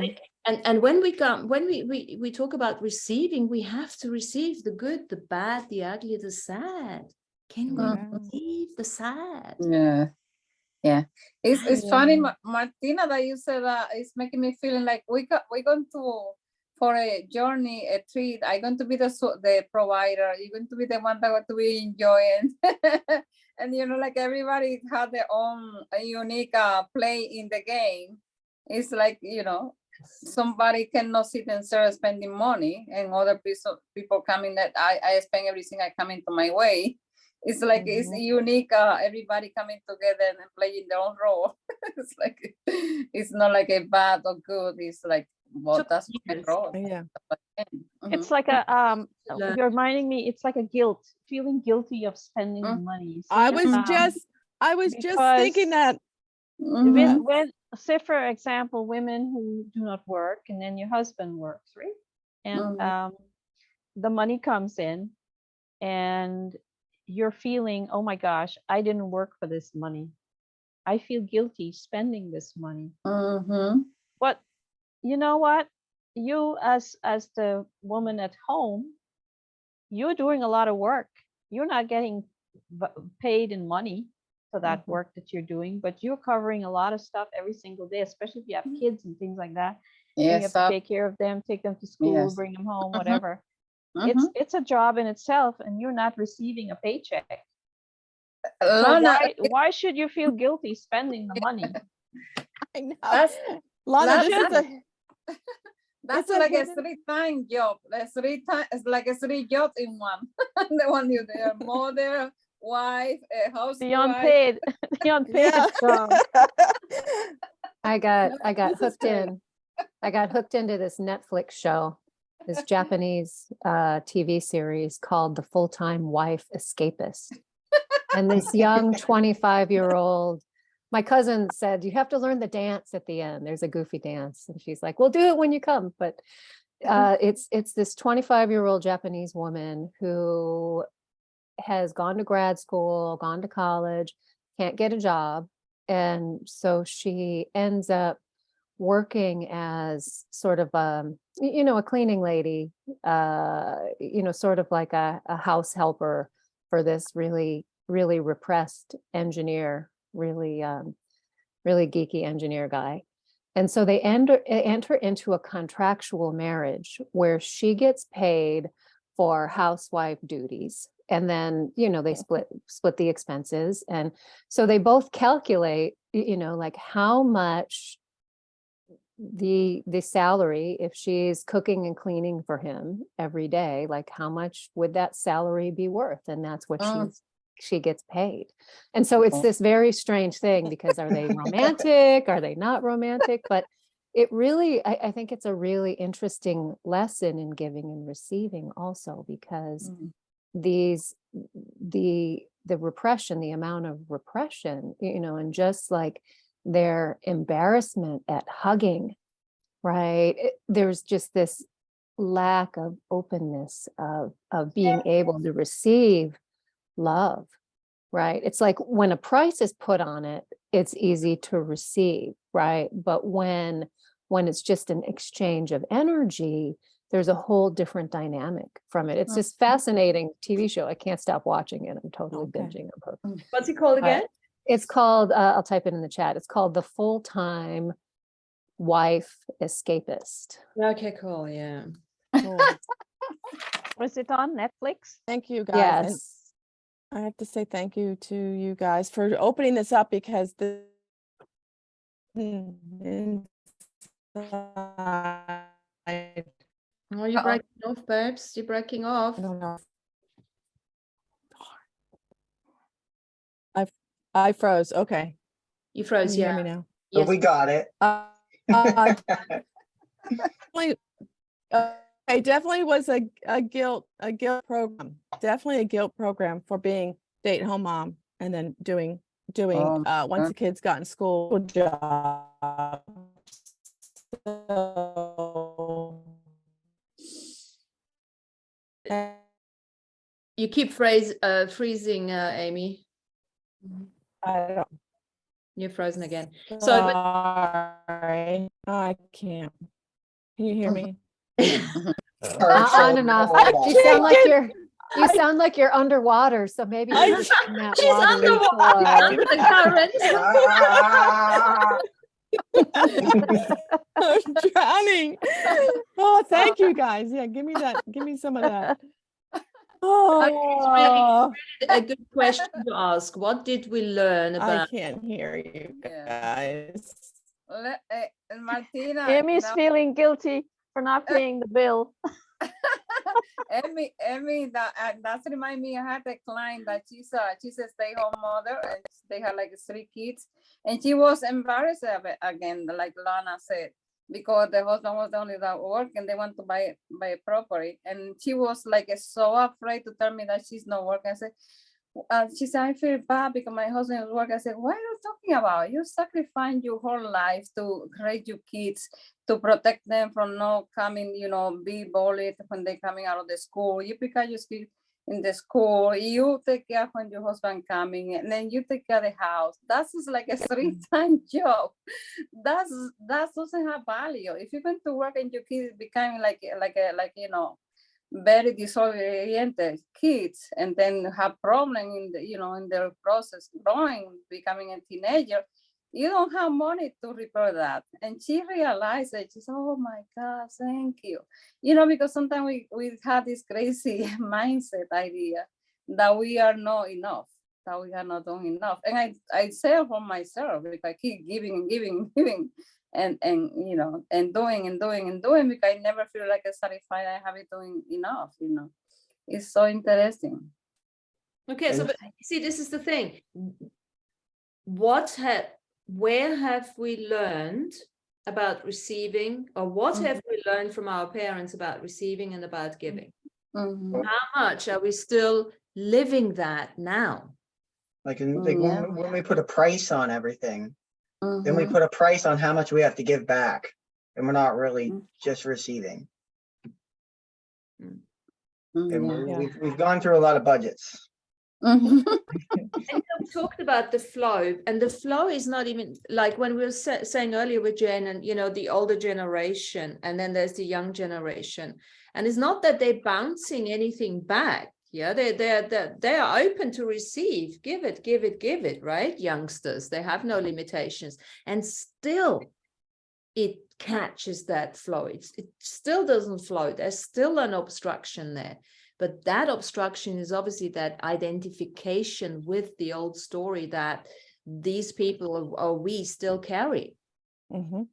And when we talk about receiving, we have to receive the good, the bad, the ugly, the sad. Can we receive the sad? Yeah, it's funny, Martina, that you said that. It's making me feeling like we're going to for a journey, a treat. I'm going to be the provider. You're going to be the one that going to be enjoying, and you know, like everybody had their own unique play in the game. It's like, you know, somebody cannot sit and start spending money, and other people coming that I spend everything I come into my way. It's like it's unique. Everybody coming together and playing their own role. It's like it's not like a bad or good. It's like, well, that's my role. Yeah. It's like a you're reminding me. It's like a guilt, feeling guilty of spending the money. So I was just thinking that. when say for example, women who do not work, and then your husband works, right? And the money comes in, and you're feeling, oh my gosh, I didn't work for this money. I feel guilty spending this money. But you know what? You as the woman at home, you're doing a lot of work. You're not getting paid in money for that work that you're doing, but you're covering a lot of stuff every single day, especially if you have kids and things like that. And you have to take care of them, take them to school, bring them home, whatever. It's a job in itself, and you're not receiving a paycheck. So why should you feel guilty spending the money? I know. That's like a 3-time job. It's like a 3 jobs in one. The one you're there, mother, wife, housewife. Beyond paid job. I got hooked in. I got hooked into this Netflix show, this Japanese TV series called The Full-Time Wife Escapist. And this young 25-year-old, my cousin said, you have to learn the dance at the end. There's a goofy dance. And she's like, we'll do it when you come. But it's this 25-year-old Japanese woman who has gone to grad school, gone to college, can't get a job. And so she ends up working as sort of a cleaning lady, sort of like a house helper for this really, really repressed engineer, really geeky engineer guy. And so they enter into a contractual marriage where she gets paid for housewife duties. And then, they split the expenses. And so they both calculate, like how much the salary, if she's cooking and cleaning for him every day, like how much would that salary be worth? And that's what she gets paid. And so it's this very strange thing, because are they romantic? Are they not romantic? But it really, I think it's a really interesting lesson in giving and receiving also, because the repression, the amount of repression, and just like their embarrassment at hugging, right? There's just this lack of openness of being able to receive love, right? It's like when a price is put on it, it's easy to receive, right? But when it's just an exchange of energy, there's a whole different dynamic from it. It's this fascinating TV show. I can't stop watching it. I'm totally binging on. What's it called again? It's called, I'll type it in the chat. It's called The Full-Time Wife Escapist. Okay, cool. Yeah. Cool. Was it on Netflix? Thank you, guys. And Yes. I have to say thank you to you guys for opening this up, because the Oh, you're breaking off, babes. You're breaking off. I don't know. I froze. Okay. You froze, Can you yeah. hear me now? But Yes. we got it. It definitely was a guilt program. Definitely a guilt program for being stay-at-home mom, and then doing Oh, once the kids got in school job. So, You keep freezing, Amy. I don't. You're frozen again. So, but Sorry, I can't. Can you hear me? On and off. You sound like you're underwater, so maybe I- you're in that she's water underwater, under the current. I'm drowning. Oh, thank you guys. Yeah, give me that. Give me some of that. Oh, A good question to ask. What did we learn I about? can't hear you Yeah. guys. Martina, Emmy's now, feeling guilty for not paying the bill. Emmy, that's remind me. I had a client that she's a stay-home mother, and they had like 3 kids, and she was embarrassed again, like Lana said, because the husband was the only that work, and they want to buy a property, and she was like so afraid to tell me that she's not working. I said, she said, I feel bad because my husband is working. I said, what are you talking about? You sacrifice your whole life to raise your kids, to protect them from not coming, be bullied when they're coming out of the school. You pick up your kids in the school, you take care when your husband coming, and then you take care of the house. That's just like a 3-time job. That doesn't have value. If you're going to work and your kids becoming like very disoriented kids, and then have problem in in their process growing, becoming a teenager, you don't have money to repair that. And she realized that. She said, oh my God, thank you. Because sometimes we have this crazy mindset idea that we are not enough, that we are not doing enough. And I say for myself, because I keep giving and giving and giving, and doing, because I never feel like satisfied. I have it doing enough. It's so interesting. Okay, so but see, this is the thing. Where have we learned about receiving, or what have we learned from our parents about receiving and about giving? Mhm. How much are we still living that now? Like, Yeah. when we put a price on everything, then we Mhm. put a price on how much we have to give back, and we're not really just receiving. And Yeah. we've gone through a lot of budgets. Mhm. And we talked about the flow, and the flow is not even like when we were saying earlier with Jen, and the older generation, and then there's the young generation, and it's not that they're bouncing anything back. Yeah, they are open to receive, give it, right? Youngsters, they have no limitations, and still it catches that flow. It still doesn't flow. There's still an obstruction there. But that obstruction is obviously that identification with the old story that these people or we still carry. Mm-hmm.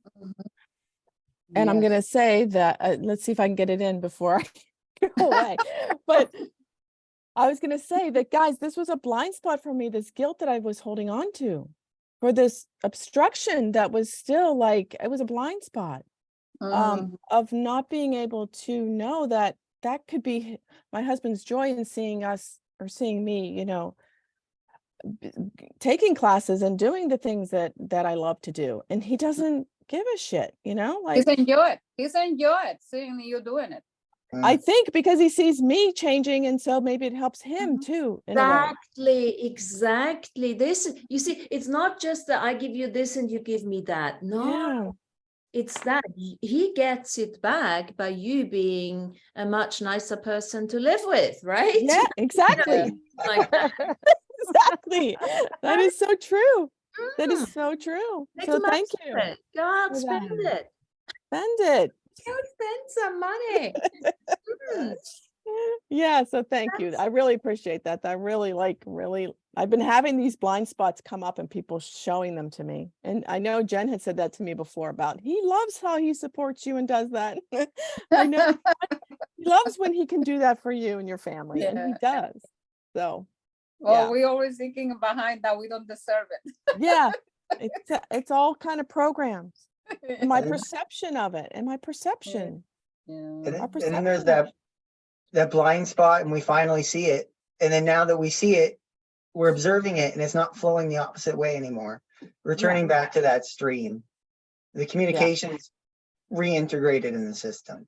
And I'm going to say that, let's see if I can get it in before I go away. But I was going to say that, guys, this was a blind spot for me, this guilt that I was holding on to, for this obstruction that was still like, it was a blind spot of not being able to know that could be my husband's joy in seeing us, or seeing me, taking classes and doing the things that I love to do. And he doesn't give a shit, like He's enjoyed seeing you doing it. I think because he sees me changing, and so maybe it helps him too. Exactly. This, you see, it's not just that I give you this and you give me that. No, it's that he gets it back by you being a much nicer person to live with, right? Yeah, exactly. Like exactly. That is so true. That is so true. So thank you. Go out, spend it. Spend it. Go spend some money. Yeah, so thank you. I really appreciate that. I really I've been having these blind spots come up and people showing them to me. And I know Jen had said that to me before about he loves how he supports you and does that. I know he loves when he can do that for you and your family, and he does. So we're always thinking behind that we don't deserve it. Yeah, it's all kind of programs. And my perception of it, and my perception. And then there's that blind spot, and we finally see it. And then now that we see it, we're observing it and it's not flowing the opposite way anymore. Returning back to that stream. The communication's reintegrated in the system.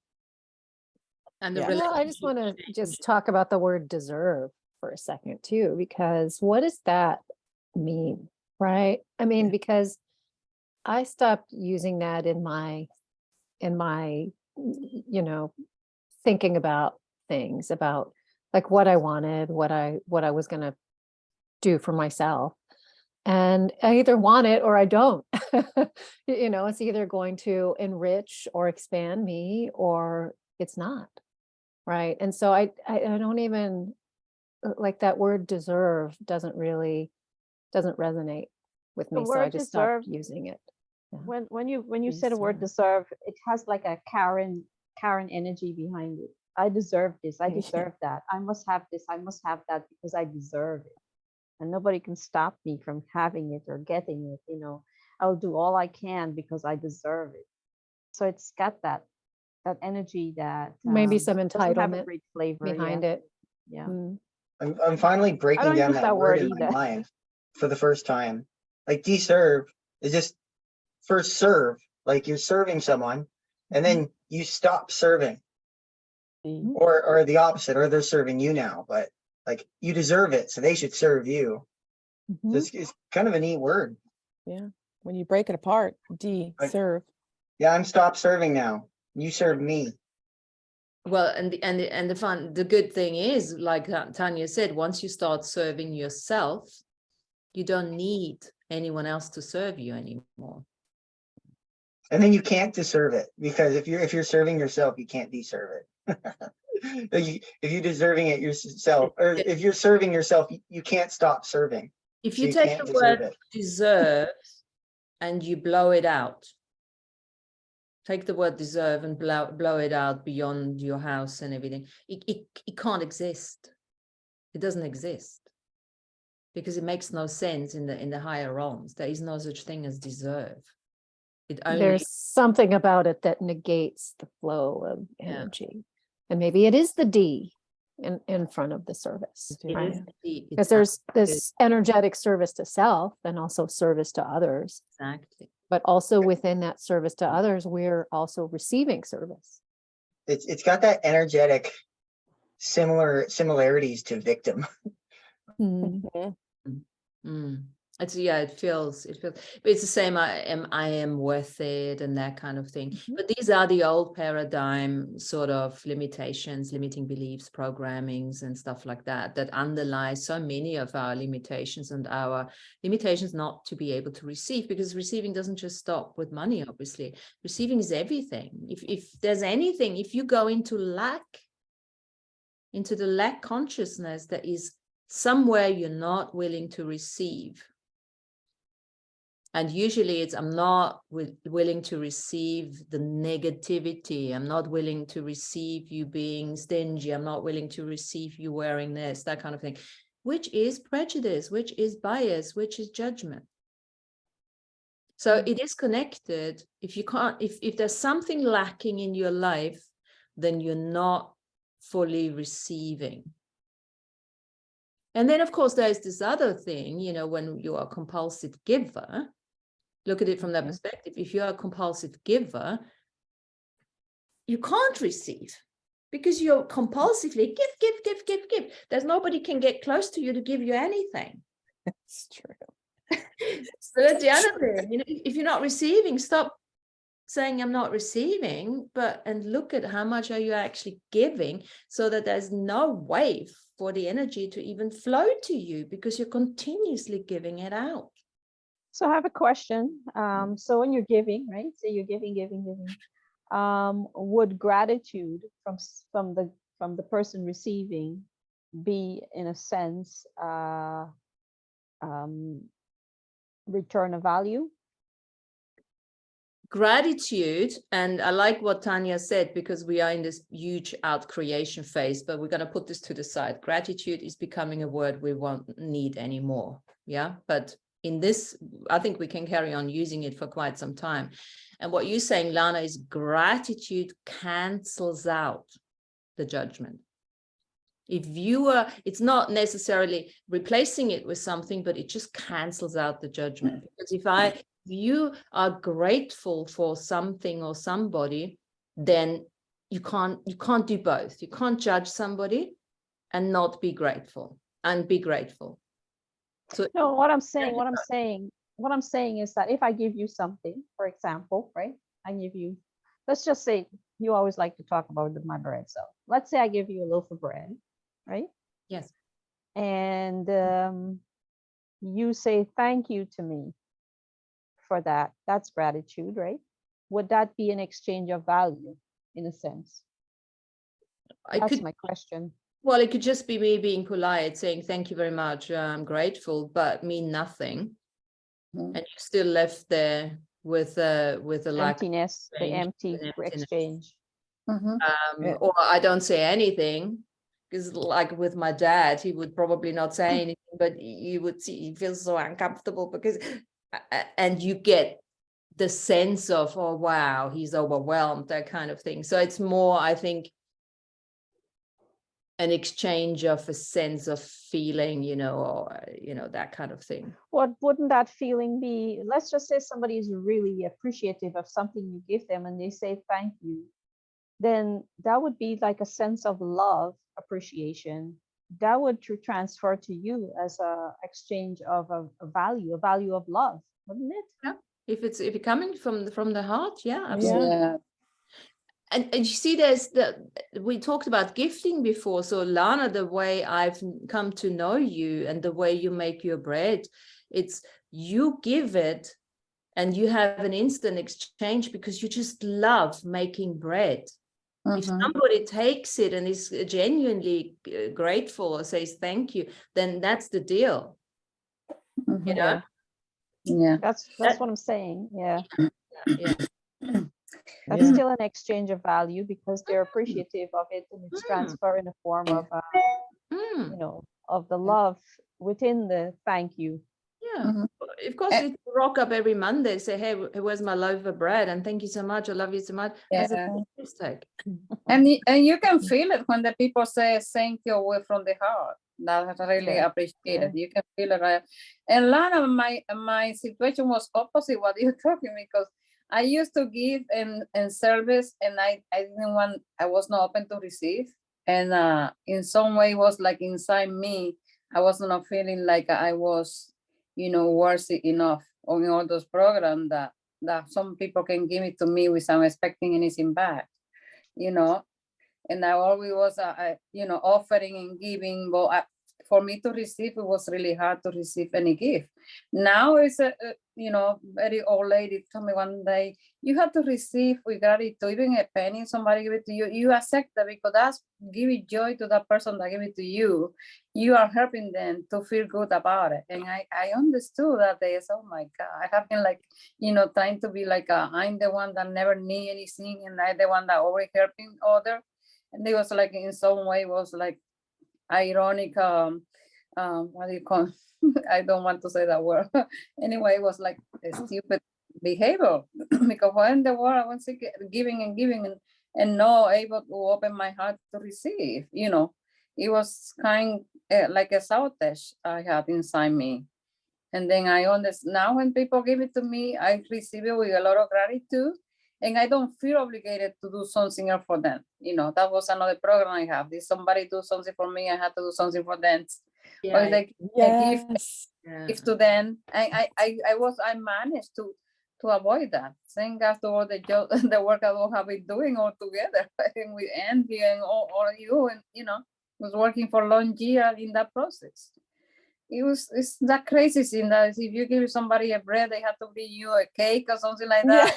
And the Yeah. Well, I just want to just talk about the word deserve for a second too, because what does that mean, right? I mean, because I stopped using that in my, you know, thinking about things, about like what I wanted, what I was going to do for myself. And I either want it or I don't. You know, it's either going to enrich or expand me or it's not. Right. And so I don't even like that word deserve doesn't resonate with The me. So I word just deserve, stopped using it. Yeah. when you say the word deserve, it has like a Karen energy behind it. I deserve this, I deserve that, I must have this, I must have that because I deserve it. And nobody can stop me from having it or getting it, you know. I'll do all I can because I deserve it. So it's got that energy that Maybe some doesn't have a entitlement great flavor behind it. Yeah. Mm. I'm finally I breaking don't down use that that word word in my either. mind for the first time. Like deserve is just first serve, like you're serving someone and then you stop serving. Or the opposite, or they're serving you now, but like you deserve it, so they should serve you. So it's kind of a neat word. Yeah. When you break it apart, Like, serve. yeah, I'm stop serving now. You serve me. Well, and the good thing is, like Tanya said, once you start serving yourself, you don't need anyone else to serve you anymore. And then you can't deserve it, because if you're serving yourself, you can't deserve it. If you're deserving it yourself, or if you're serving yourself, you can't stop serving. If So you you take can't the deserve word it. deserve and you blow it out, take the word deserve and blow it out beyond your house and everything, it can't exist. It doesn't exist because it makes no sense in the higher realms. There is no such thing as deserve. It only, There's something about it that negates the flow of energy. And maybe it is the D in front of the service, it right? is the- Because it's there's this energetic service to self and also service to others. exactly. But also within that service to others, we're also receiving service. It's got that energetic similarities to victim. It's it feels but it's the same. I am worth it and that kind of thing. But these are the old paradigm sort of limitations, limiting beliefs, programmings and stuff like that underlie so many of our limitations and our limitations not to be able to receive, because receiving doesn't just stop with money. Obviously receiving is everything. If there's anything, if you go into the lack consciousness, that is somewhere you're not willing to receive. And usually it's, I'm not willing to receive the negativity. I'm not willing to receive you being stingy. I'm not willing to receive you wearing this, that kind of thing, which is prejudice, which is bias, which is judgment. So it is connected. If you can't, if there's something lacking in your life, then you're not fully receiving. And then, of course, there's this other thing, you know, when you are a compulsive giver, look at it from that perspective. If you're a compulsive giver, you can't receive because you're compulsively give. There's nobody can get close to you to give you anything. That's true. So that's the other thing. You know, if you're not receiving, stop saying I'm not receiving, and look at how much are you actually giving, so that there's no way for the energy to even flow to you because you're continuously giving it out. So I have a question. So when you're giving, right? So you're giving. Would gratitude from the person receiving be, in a sense, return of value? Gratitude, and I like what Tanya said, because we are in this huge out creation phase, but we're going to put this to the side. Gratitude is becoming a word we won't need anymore. Yeah, but in this, I think we can carry on using it for quite some time. And what you're saying, Lana, is gratitude cancels out the judgment. If you are, it's not necessarily replacing it with something, but it just cancels out the judgment. Because if you are grateful for something or somebody, then you can't do both. You can't judge somebody and not be grateful, and be grateful. So No, what I'm saying is that if I give you something, for example, right? I give you, let's just say you always like to talk about my bread. So let's say I give you a loaf of bread, right? yes, And you say thank you to me for that. That's gratitude, right? Would that be an exchange of value in a sense? That's my question. Well, it could just be me being polite, saying thank you very much, I'm grateful, but mean nothing. And you're still left there with a lack of Emptiness, the empty exchange. or I don't say anything, because like with my dad, he would probably not say anything, but you would see he feels so uncomfortable because, and you get the sense of, oh wow, he's overwhelmed, that kind of thing. So it's more, I think, an exchange of a sense of feeling, or that kind of thing. What wouldn't that feeling be? Let's just say somebody is really appreciative of something you give them and they say thank you. Then that would be like a sense of love, appreciation. That would transfer to you as a exchange of a value of love, wouldn't it? Yeah. If it's coming from the heart, yeah, absolutely. Yeah. And you see, we talked about gifting before. So Lana, the way I've come to know you and the way you make your bread, it's you give it and you have an instant exchange because you just love making bread. If somebody takes it and is genuinely grateful or says thank you, then that's the deal. Yeah. That's what I'm saying. Yeah. That's still an exchange of value because they're appreciative of it, and it's transfer in a form of of the love within the thank you. Yeah, of course, you rock up every Monday, say, hey, where's my loaf of bread? And thank you so much. I love you so much. Yeah. That's a mistake. And you can feel it when the people say thank you away from the heart. That's really appreciated. You can feel it. Right? And a lot of my situation was opposite what you're talking, because I used to give in service, and I was not open to receive. And in some way it was like inside me, I was not feeling like I was, worthy enough on all those programs that some people can give it to me without expecting anything back, and I always was, offering and giving, but for me to receive, it was really hard to receive any gift. Now it's very old lady told me one day, you have to receive with gratitude, even a penny, somebody give it to you, you accept that because that's giving joy to that person that give it to you. You are helping them to feel good about it. And I understood that they said, oh my God, I have been like, trying to be like, I'm the one that never need anything, and I'm the one that always helping other. And it was like, in some way, was like ironic, what do you call I don't want to say that word. Anyway, it was like a stupid behavior because when the world I was giving and not able to open my heart to receive, it was kind like a sabotage I had inside me. And then I understand now when people give it to me, I receive it with a lot of gratitude. And I don't feel obligated to do something else for them. That was another program I have. If somebody do something for me, I have to do something for them. Or if they give to them, I managed to avoid that. Thank God to all the work I will have been doing all together, and with Andy and all you, and was working for long years in that process. It's that crazy thing that if you give somebody a bread, they have to bring you a cake or something like that.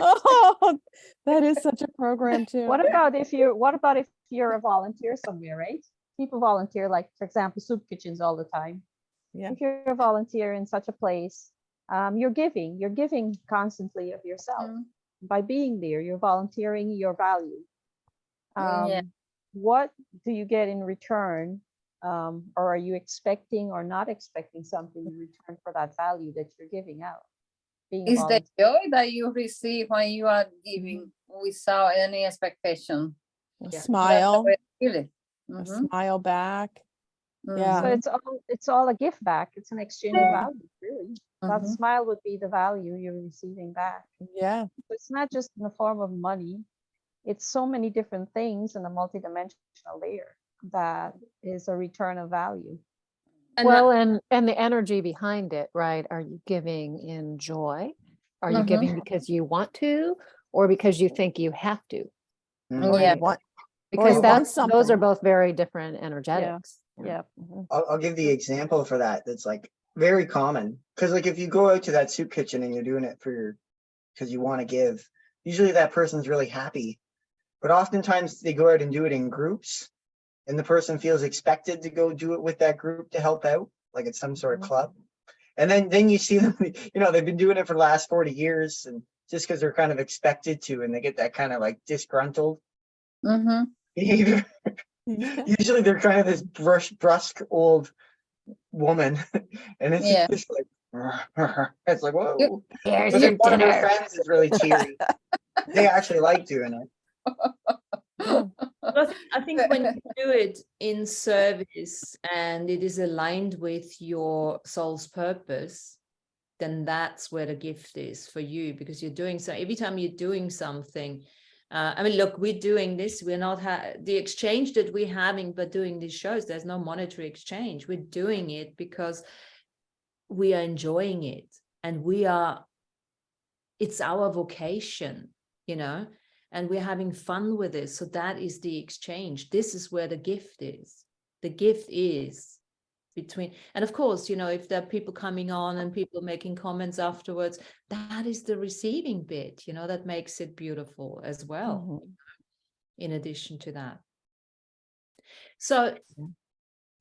Oh, that is such a program too. What about if you're a volunteer somewhere, right? People volunteer, like for example, soup kitchens all the time. Yeah. If you're a volunteer in such a place, you're giving constantly of yourself by being there. You're volunteering your value. What do you get in return? Or are you expecting or not expecting something in return for that value that you're giving out? It's the joy that you receive when you are giving without any expectation. Smile. a Mhm, smile back. So Yeah. it's all a gift back. It's an exchange of value, really. That mhm. smile would be the value you're receiving back. Yeah. It's not just in the form of money. It's so many different things in a multidimensional layer that is a return of value. And Well, and the energy behind it, right? Are you giving in joy? Are you Mhm. giving because you want to, or because you think you have to? Or Yeah. you want, Because you that's want those are something. both very different energetics. Yeah. Mhm. I'll give the example for that. That's like very common. Because like if you go out to that soup kitchen and you're doing it because you want to give, usually that person's really happy. But oftentimes they go out and do it in groups, and the person feels expected to go do it with that group to help out, like it's some sort of club. And then you see them, they've been doing it for the last 40 years, and just because they're kind of expected to, and they get that kind of like disgruntled Mhm. behavior. Yeah. Usually they're kind of this brusque old woman, and it's Yeah. just like it's like whoa. Here's But your then one of her dinner. friends is really cheery. They actually like doing it. Yeah. But I think when you do it in service and it is aligned with your soul's purpose, then that's where the gift is for you, because you're doing so. Every time you're doing something, I mean, look, we're doing this. We're not the exchange that we're having, but doing these shows, there's no monetary exchange. We're doing it because we are enjoying it, and it's our vocation, and we're having fun with it. So that is the exchange. This is where the gift is. The gift is between, and of course, if there are people coming on and people making comments afterwards, that is the receiving bit, that makes it beautiful as well, Mhm. in addition to that. So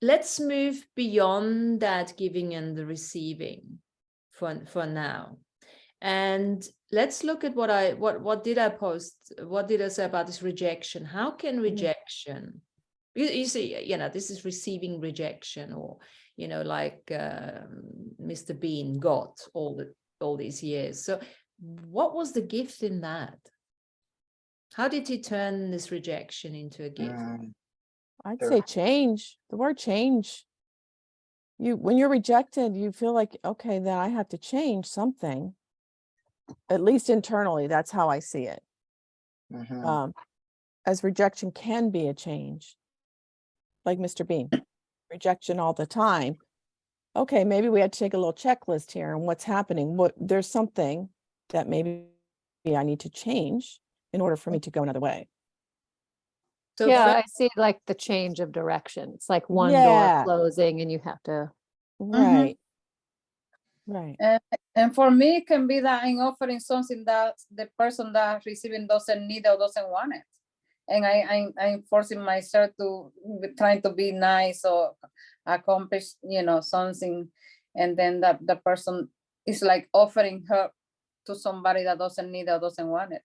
let's move beyond that giving and the receiving for now. And let's look at what did I post? What did I say about this rejection? How can rejection, you see, this is receiving rejection, or, like Mr. Bean got all these years. So what was the gift in that? How did he turn this rejection into a gift? I'd Sure. say change. The word change. When you're rejected, you feel like, okay, then I have to change something. At least internally, that's how I see it. Mhm. As rejection can be a change, like Mr. Bean, rejection all the time. Okay, maybe we had to take a little checklist here, and what's happening. There's something that maybe I need to change in order for me to go another way. So Yeah, I see like the change of direction. It's like one door Yeah. closing and you have to. Right. Right. And for me, it can be that I'm offering something that the person that receiving doesn't need or doesn't want it. And I'm forcing myself to trying to be nice or accomplish, something. And then the person is like offering her to somebody that doesn't need or doesn't want it.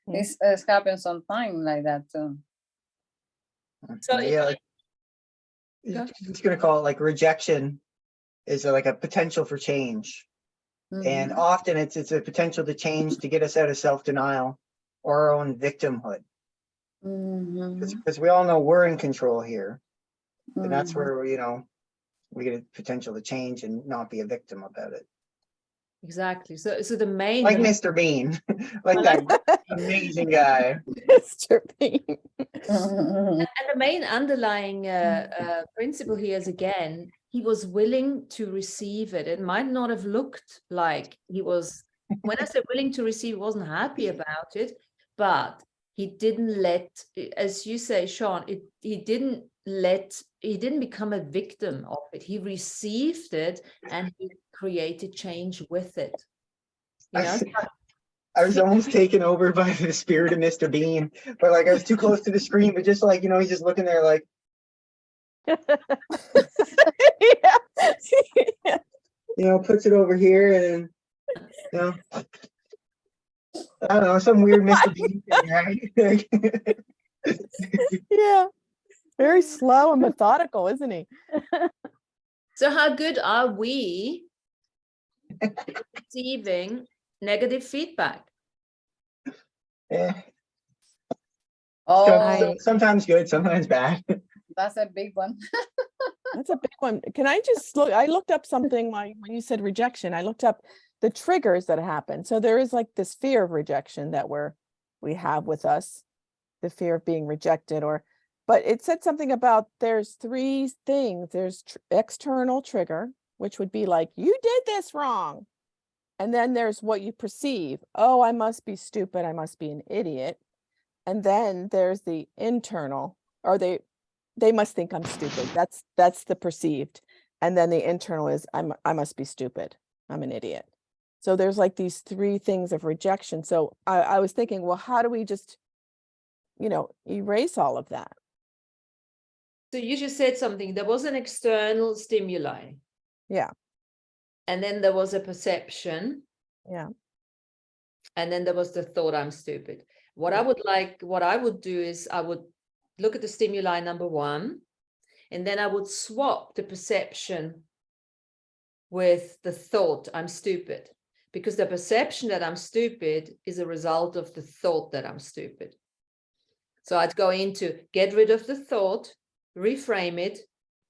It's happened sometimes like that too. So Yeah, like, Go. just gonna call it like rejection is like a potential for change. And Mhm. often it's a potential to change to get us out of self-denial or our own victimhood. Mhm. Because we all know we're in control here. And that's Mhm. where, we get a potential to change and not be a victim about it. exactly. So the main, Like Mr. Bean, like that amazing guy. Mr. Bean. Mhm. and the main underlying principle here is, again, he was willing to receive it. It might not have looked like he was, when I said willing to receive, he wasn't happy about it, but he didn't let, as you say, Sean, he didn't become a victim of it. He received it and he created change with it. I was almost taken over by the spirit of Mr. Bean, but like I was too close to the screen, but just like, he's just looking there like, Yeah. puts it over here and, I don't know, some weird Mr. Bean thing, right? Yeah. Very slow and methodical, isn't he? So how good are we receiving negative feedback? Yeah. Oh, Sometimes good, sometimes bad. that's a big one. That's a big one. Can I just look? I looked up something when you said rejection. I looked up the triggers that happen. So there is like this fear of rejection that we have with us, the fear of being rejected, but it said something about there's three things. There's external trigger, which would be like, you did this wrong. And then there's what you perceive. Oh, I must be stupid. I must be an idiot. And then there's the internal, or they must think I'm stupid. That's the perceived. And then the internal is I must be stupid. I'm an idiot. So there's like these three things of rejection. So I was thinking, well, how do we just, erase all of that? So you just said something. There was an external stimuli. Yeah. And then there was a perception. Yeah. And then there was the thought, I'm stupid. What I would do is I would look at the stimuli number one, and then I would swap the perception with the thought, I'm stupid, because the perception that I'm stupid is a result of the thought that I'm stupid. So I'd go into get rid of the thought, reframe it,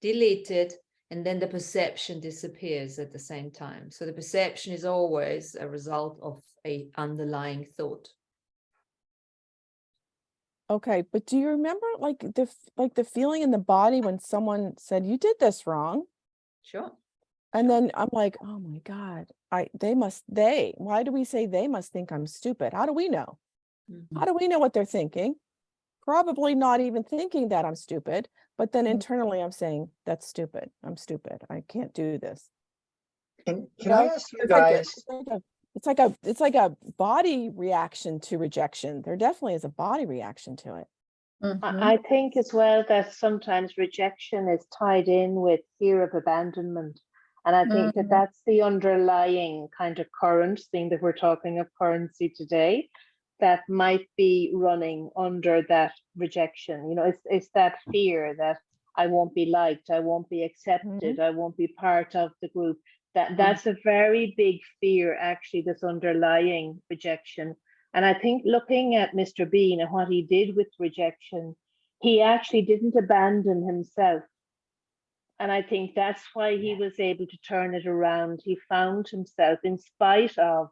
delete it, and then the perception disappears at the same time. So the perception is always a result of an underlying thought. Okay, but do you remember like the feeling in the body when someone said you did this wrong? Sure. And then I'm like, oh my God, why do we say they must think I'm stupid? How do we know? Mhm. How do we know what they're thinking? Probably not even thinking that I'm stupid, but then internally I'm saying that's stupid. I'm stupid. I can't do this. Can You I know, ask you it's like a- guys? it's like a body reaction to rejection. There definitely is a body reaction to it. Mhm. I think as well that sometimes rejection is tied in with fear of abandonment. And I think that Mhm. that's the underlying kind of current thing that we're talking of currency today that might be running under that rejection. It's that fear that I won't be liked, I won't be accepted, I won't be part of the group. That's a very big fear actually that's underlying rejection. And I think looking at Mr. Bean and what he did with rejection, he actually didn't abandon himself. And I think that's why he was able to turn it around. He found himself in spite of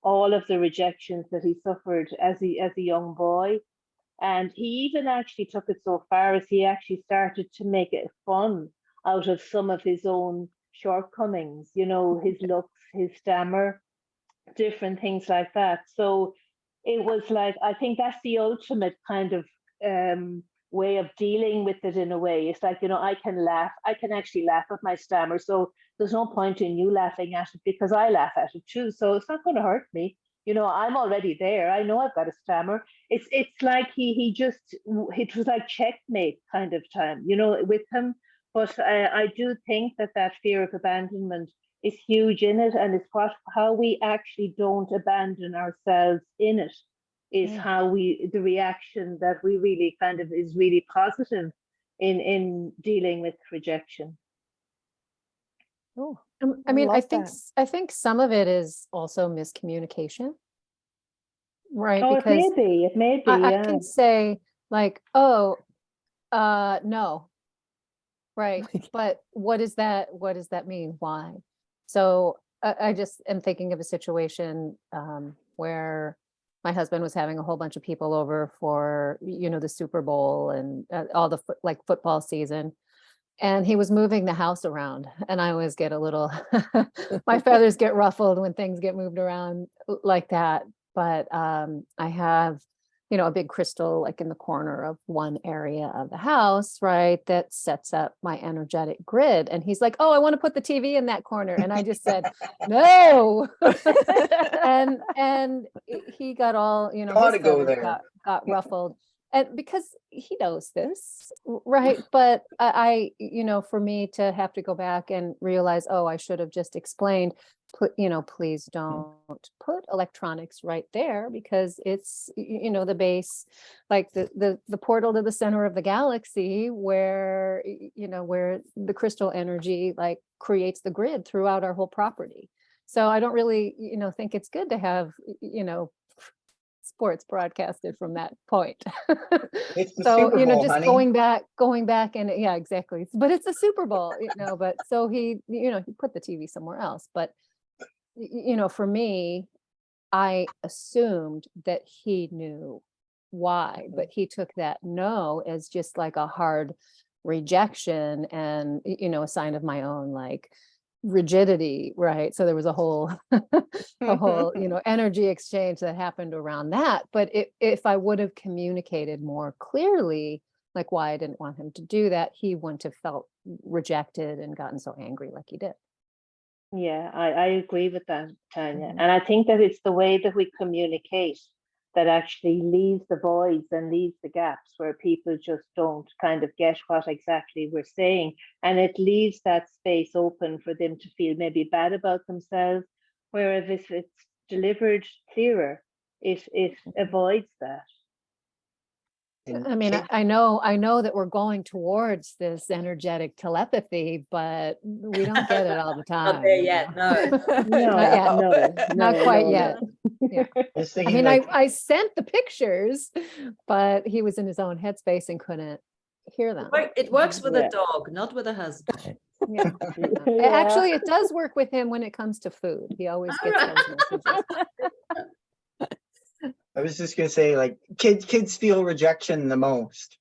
all of the rejections that he suffered as a young boy. And he even actually took it so far as he actually started to make it fun out of some of his own shortcomings, his looks, his stammer, different things like that. So it was like, I think that's the ultimate kind of way of dealing with it in a way. It's like, I can actually laugh at my stammer. So there's no point in you laughing at it because I laugh at it too. So it's not going to hurt me. I'm already there. I know I've got a stammer. It's like it was like checkmate kind of time, with him. But I do think that fear of abandonment is huge in it, and it's how we actually don't abandon ourselves in it is how the reaction that we really kind of is really positive in dealing with rejection. Oh, I mean, love that. I think some of it is also miscommunication, right? Oh, Because it may be, I yeah. can say like, oh, no, right? But what does that mean? Why? So I just am thinking of a situation where my husband was having a whole bunch of people over for, the Super Bowl and all the football season. And he was moving the house around, and I always get a little, my feathers get ruffled when things get moved around like that. But I have, a big crystal like in the corner of one area of the house, right, that sets up my energetic grid. And he's like, oh, I want to put the TV in that corner. And I just said, no. and he got all, Gotta his go feathers there. got ruffled. And because he knows this, right? But I, for me to have to go back and realize, oh, I should have just explained, please don't put electronics right there because it's, the base, like the portal to the center of the galaxy where, where the crystal energy like creates the grid throughout our whole property. So I don't really, think it's good to have, sports broadcasted from that point. It's the So, Super Bowl, just honey. going back and yeah, exactly. But it's a Super Bowl, but so he put the TV somewhere else. But, for me, I assumed that he knew why, but he took that no as just like a hard rejection and, a sign of my own like rigidity, right? So there was a whole energy exchange that happened around that. But if I would have communicated more clearly like why I didn't want him to do that, he wouldn't have felt rejected and gotten so angry like he did. Yeah, I agree with that, Tanya. Mhm. And I think that it's the way that we communicate that actually leaves the voids and leaves the gaps where people just don't kind of get what exactly we're saying. And it leaves that space open for them to feel maybe bad about themselves. Whereas if it's delivered clearer, it avoids that. And I mean, Kate, I know that we're going towards this energetic telepathy, but we don't get it all the time. Not there yet, no. No, Not yet. no, Not quite no, yet. Yeah. just I thinking mean, like, I sent the pictures, but he was in his own headspace and couldn't hear them. It works with Yeah. a dog, not with a husband. Yeah. Yeah. Actually, it does work with him when it comes to food. He always gets those messages. I was just gonna say, like, kids feel rejection the most,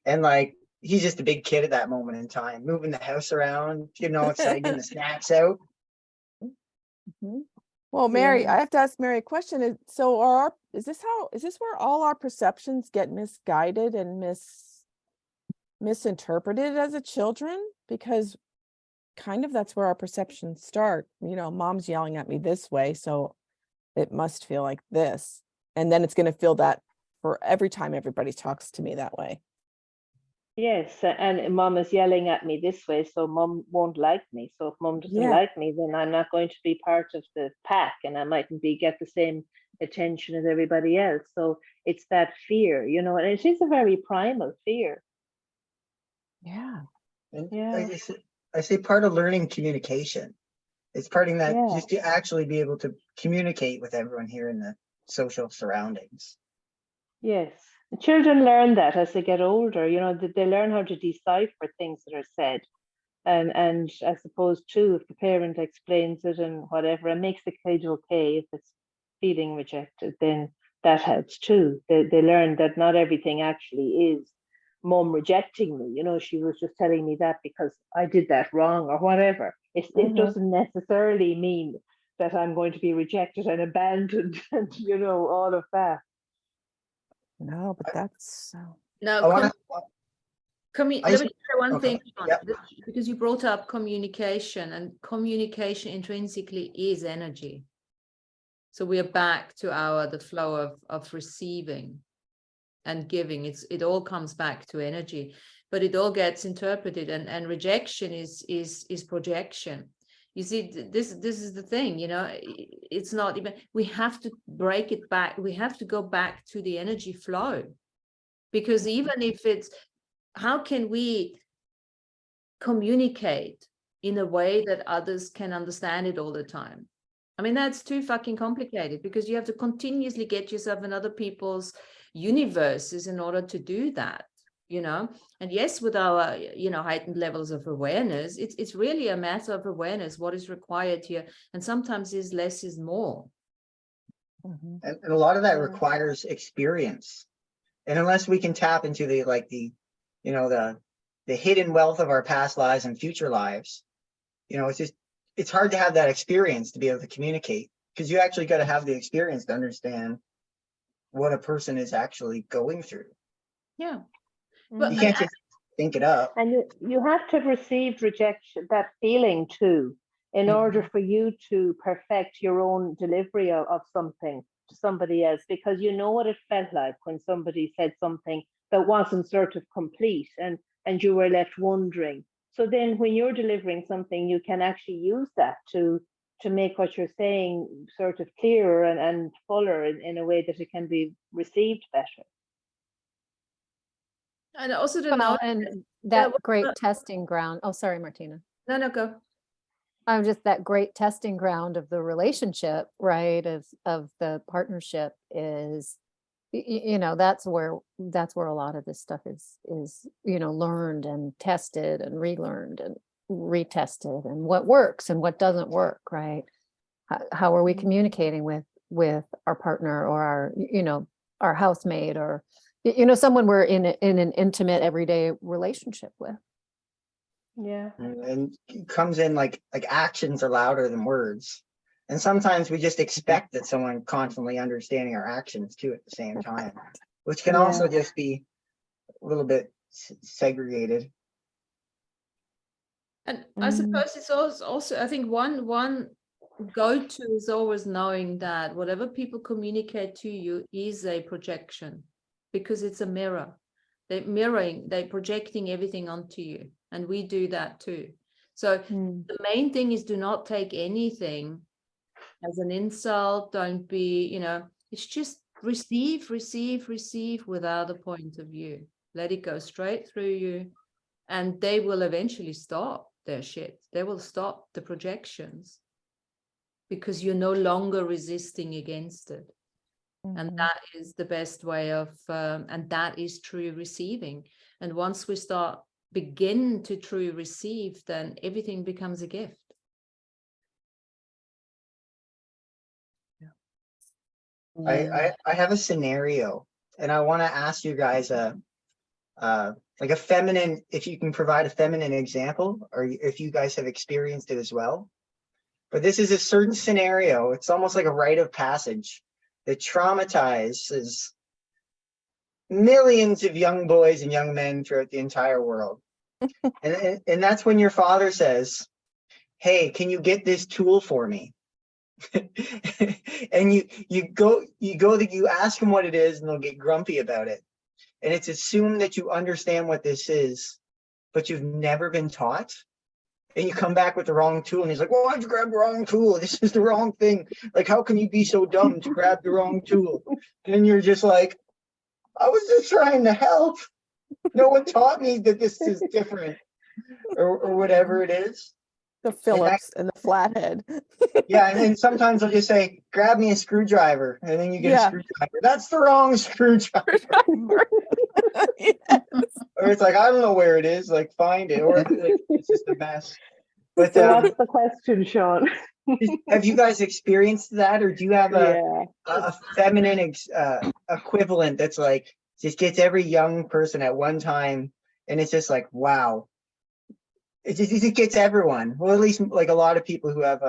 and like he's just a big kid at that moment in time, moving the house around, getting all excited, getting the snacks out. Mhm. Well, Mary, Yeah. I have to ask Mary a question. So is this where all our perceptions get misguided and misinterpreted as a children? Because kind of that's where our perceptions start. Mom's yelling at me this way, so it must feel like this. And then it's going to feel that for every time everybody talks to me that way. Yes, and mom is yelling at me this way, so mom won't like me. So if mom doesn't Yeah. like me, then I'm not going to be part of the pack, and I mightn't get the same attention as everybody else. So it's that fear, and it is a very primal fear. Yeah. And Yeah. I say part of learning communication. It's parting that Yeah. just to actually be able to communicate with everyone here in the social surroundings. Yes, the children learn that as they get older. That they learn how to decipher things that are said, and I suppose too, if the parent explains it and whatever and makes the kid okay if it's feeling rejected, then that helps too. They learn that not everything actually is mom rejecting me. She was just telling me that because I did that wrong or whatever. It doesn't necessarily mean that I'm going to be rejected and abandoned and all of that. No, but that's Now, I want let me I- say one okay, thing, Sean, yep. because you brought up communication, and communication intrinsically is energy. So we are back to the flow of receiving and giving. It all comes back to energy, but it all gets interpreted, and rejection is projection. You see, this is the thing, it's not even, we have to break it back. We have to go back to the energy flow, because even if it's, how can we communicate in a way that others can understand it all the time? I mean, that's too fucking complicated, because you have to continuously get yourself in other people's universes in order to do that, and yes, with our heightened levels of awareness, it's really a matter of awareness, what is required here, and sometimes is less is more. And a lot of that requires experience, and unless we can tap into the hidden wealth of our past lives and future lives, it's hard to have that experience to be able to communicate, because you actually got to have the experience to understand what a person is actually going through. Yeah, But you can't just think it up. And you have to have received rejection, that feeling too, in order for you to perfect your own delivery of something to somebody else, because you know what it felt like when somebody said something that wasn't sort of complete, and you were left wondering. So then when you're delivering something, you can actually use that to make what you're saying sort of clearer and fuller in a way that it can be received better. and also the Well, knowledge. and that great testing ground. Oh, sorry, Martina. No, go. I'm just that great testing ground of the relationship, right? Of the partnership is that's where a lot of this stuff is learned and tested and relearned and retested, and what works and what doesn't work, right? How are we communicating with our partner or our housemate, or someone we're in an intimate everyday relationship with? Yeah. And it comes in like actions are louder than words. And sometimes we just expect that someone constantly understanding our actions too at the same time, which can also just be a little bit segregated. And I suppose it's also I think one go-to is always knowing that whatever people communicate to you is a projection, because it's a mirror. They're projecting everything onto you, and we do that too. So the main thing is, do not take anything as an insult. Don't be, it's just receive without a point of view. Let it go straight through you, and they will eventually stop their shit. They will stop the projections, because you're no longer resisting against it. And that is the best way of, and that is true receiving. And once we begin to truly receive, then everything becomes a gift. I have a scenario, and I want to ask you guys like a feminine, if you can provide a feminine example, or if you guys have experienced it as well. But this is a certain scenario. It's almost like a rite of passage that traumatizes millions of young boys and young men throughout the entire world. and that's when your father says, "Hey, can you get this tool for me?" And you ask him what it is, and they'll get grumpy about it. And it's assumed that you understand what this is, but you've never been taught. And you come back with the wrong tool, and he's like, "Well, why'd you grab the wrong tool? This is the wrong thing. Like, how can you be so dumb to grab the wrong tool?" And you're just like, "I was just trying to help. No one taught me that this is different," or whatever it is. The Phillips and the flathead. Yeah, and then sometimes I'll just say, "Grab me a screwdriver," and then you get a screwdriver. That's the wrong screwdriver. Yes. Or it's like, "I don't know where it is. Like, find it," or like, it's just a mess. But So what's the question, Sean? have you guys experienced that, or do you have a feminine equivalent that's like just gets every young person at one time, and it's just like, wow, it gets everyone. Well, at least like a lot of people who have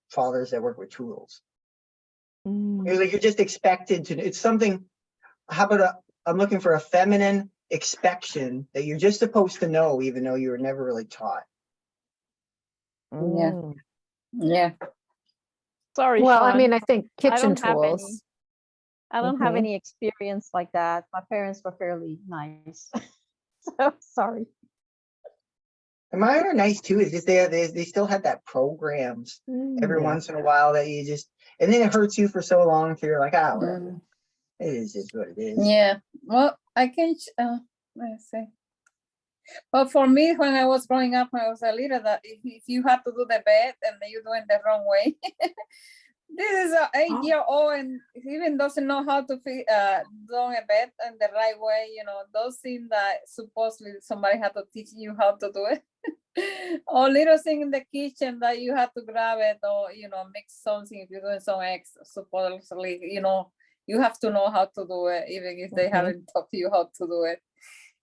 fathers that work with tools. It's like you're just expected to. It's something. How about I'm looking for a feminine expectation that you're just supposed to know, even though you were never really taught. Yeah. Sorry, Well, I Sean. mean, I think kitchen don't have tools. I don't have any experience like that. My parents were fairly nice. So sorry. And mine are nice too. It's just they still had that programs every once in a while that you just, and then it hurts you for so long until you're like, whatever. It is just what it is. Yeah. Well, I can. Let's see. But for me, when I was growing up, when I was a little, that if you have to do the bed and you're doing the wrong way, this is an 8-year-old and even doesn't know how to do a bed in the right way. Those things that supposedly somebody had to teach you how to do it. Or little thing in the kitchen that you have to grab it, or mix something. If you're doing some eggs, supposedly, you have to know how to do it, even if they haven't taught you how to do it.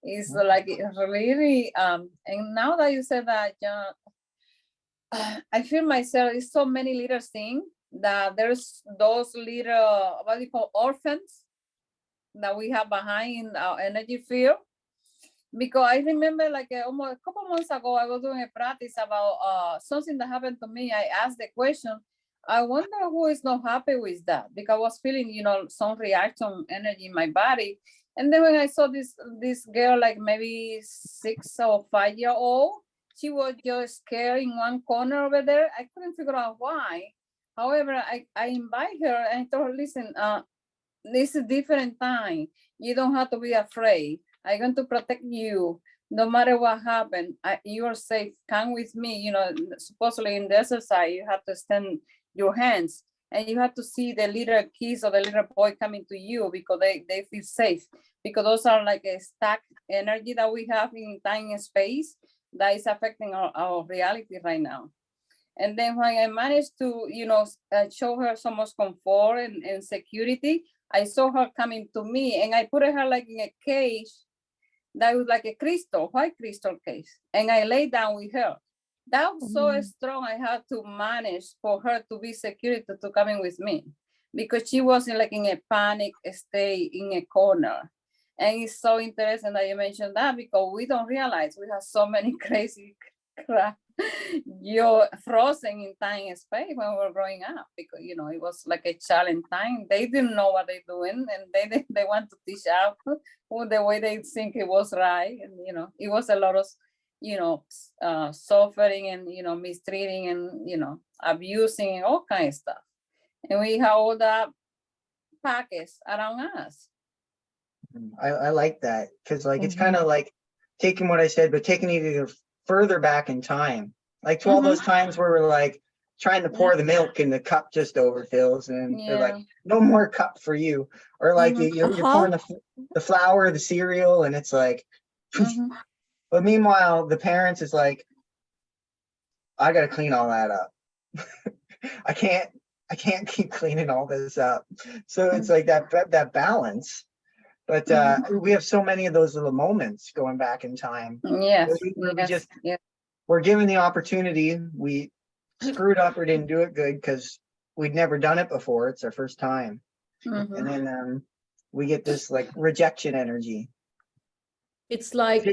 It's like really, and now that you said that, John, I feel myself, it's so many little things that there's those little, what do you call, orphans that we have behind our energy field. Because I remember like almost a couple months ago, I was doing a practice about something that happened to me. I asked the question, I wonder who is not happy with that, because I was feeling, some reaction energy in my body. And then when I saw this girl, like maybe 6 or 5-year-old, she was just scared in one corner over there. I couldn't figure out why. However, I invite her and I told her, listen, this is a different time. You don't have to be afraid. I'm going to protect you. No matter what happened, you are safe. Come with me. Supposedly in the exercise, you have to extend your hands. and you have to see the little kids or the little boy coming to you because they feel safe, because those are like a stacked energy that we have in time and space that is affecting our reality right now. And then when I managed to, show her so much comfort and security, I saw her coming to me, and I put her like in a cage that was like a white crystal cage, and I lay down with her. That was so strong. I had to manage for her to be secure to come in with me, because she wasn't like in a panic state in a corner. And it's so interesting that you mentioned that, because we don't realize we have so many crazy crap you're frozen in time and space when we were growing up, because it was like a challenge time. They didn't know what they're doing, and they want to teach out the way they think it was right. And it was a lot of suffering and mistreating and abusing and all kinds of stuff. And we have all that package around us. I like that, because like it's kind of like taking what I said, but taking it either further back in time, like to all those times where we're like trying to pour the milk and the cup just overfills, and they're like, no more cup for you, or like you're pouring the flour, the cereal, and it's like but meanwhile the parents is like, I gotta clean all that up. I can't keep cleaning all this up. So it's like that balance. But we have so many of those little moments going back in time. Yes. We're given the opportunity. We screwed up or didn't do it good because we'd never done it before. It's our first time. And then we get this like rejection energy. It's like,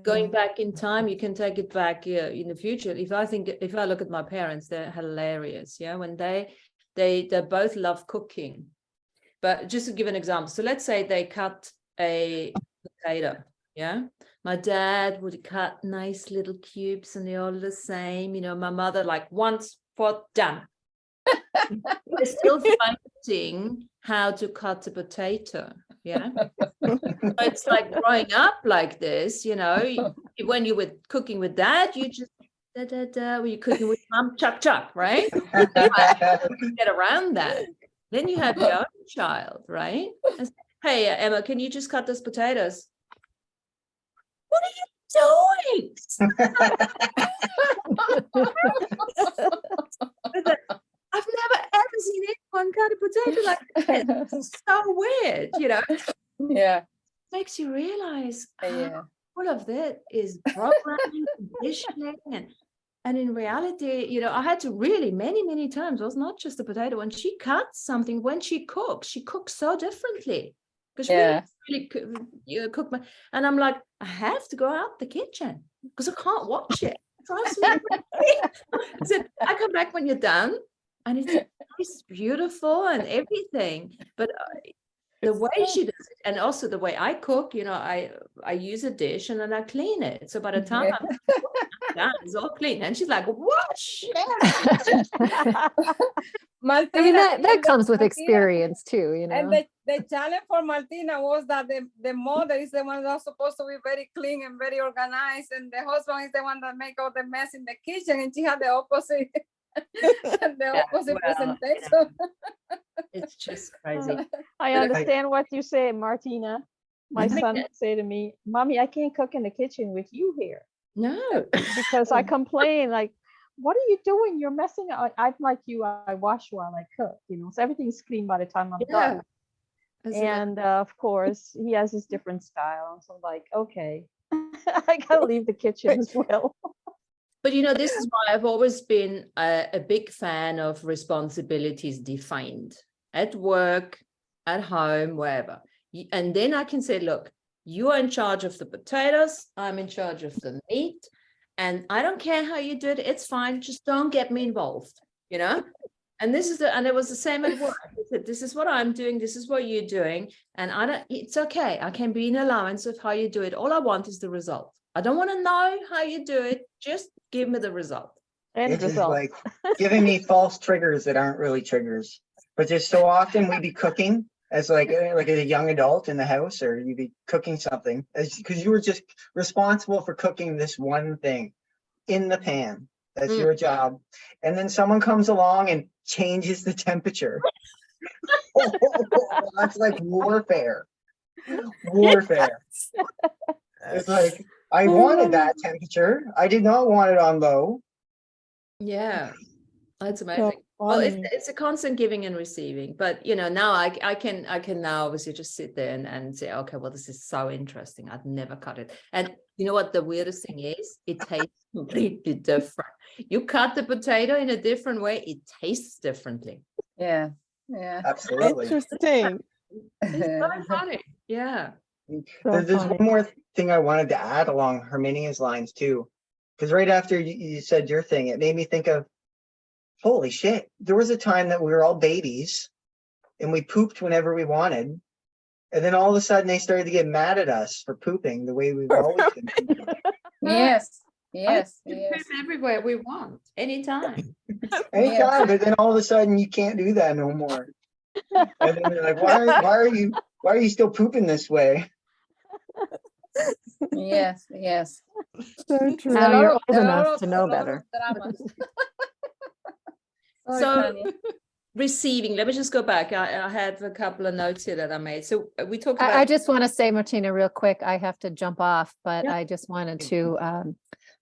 going back in time, you can take it back in the future. If I look at my parents, they're hilarious. Yeah. When they both love cooking. But just to give an example, so let's say they cut a potato, yeah? My dad would cut nice little cubes, and they're all the same. My mother, like, once, for done. We're still finding how to cut a potato, yeah? So it's like growing up like this, when you were cooking with dad, you just, when you're cooking with mom, chuck, right? Get around that. Then you have your own child, right? And, hey, Emma, can you just cut those potatoes? What are you doing? I've never ever seen anyone cut a potato like that. It's so weird, Yeah. Makes you realize all of that is programming, conditioning, and in reality, I had to really many times, it was not just a potato. When she cuts something, when she cooks so differently. Because she really cook and I'm like, I have to go out the kitchen because I can't watch it. It drives me crazy. I said, I come back when you're done, and it's beautiful and everything. But the way she does it, and also the way I cook, I use a dish and then I clean it. So by the time I'm done, it's all clean. And she's like, what? Martina, that comes with experience too, And the challenge for Martina was that the mother is the one that's supposed to be very clean and very organized, and the husband is the one that make all the mess in the kitchen, and she had the opposite. Presentation. It's just crazy. I understand what you say, Martina. My son would say to me, Mommy, I can't cook in the kitchen with you here. No. Because I complain, like, what are you doing? You're messing up. I'm like you, I wash while I cook, so everything's clean by the time I'm done. And of course, he has his different style. So I'm like, okay, I gotta leave the kitchen as well. But this is why I've always been a big fan of responsibilities defined at work, at home, wherever. And then I can say, look, you are in charge of the potatoes, I'm in charge of the meat, and I don't care how you do it, it's fine, just don't get me involved, And it was the same at work. I said, this is what I'm doing, this is what you're doing, and it's okay, I can be in allowance of how you do it. All I want is the result. I don't want to know how you do it, just give me the result. It is like giving me false triggers that aren't really triggers. But just so often we be cooking as like a young adult in the house, or you'd be cooking something because you were just responsible for cooking this one thing in the pan. That's your job. And then someone comes along and changes the temperature. That's like warfare. Warfare. It's like, I wanted that temperature. I did not want it on low. Yeah, that's amazing. So Well, funny. it's a constant giving and receiving, but you know, now I can now obviously just sit there and say, okay, well, this is so interesting. I'd never cut it. And you know what the weirdest thing is? It tastes completely different. You cut the potato in a different way, it tastes differently. Yeah. Yeah. Absolutely. Interesting. It's so funny. Yeah. So There's funny. one more thing I wanted to add along Herminia's lines too. Because right after you said your thing, it made me think of, holy shit, there was a time that we were all babies and we pooped whenever we wanted. And then all of a sudden they started to get mad at us for pooping the way we've always been pooping. Yes. I Yes. can Yes. poop everywhere we want, anytime. Anytime, but then all of a sudden you can't do that no more. And then they're like, why are you still pooping this way? Yes. Yes. So There's true. a Now lot you're of- old there are a enough lot to of- know a lot of better. dramas. Sorry, So Tanya. receiving, let me just go back. I have a couple of notes here that I made. So we talked about I just want to say, Martina, real quick, I have to jump off, but Yeah. I just wanted to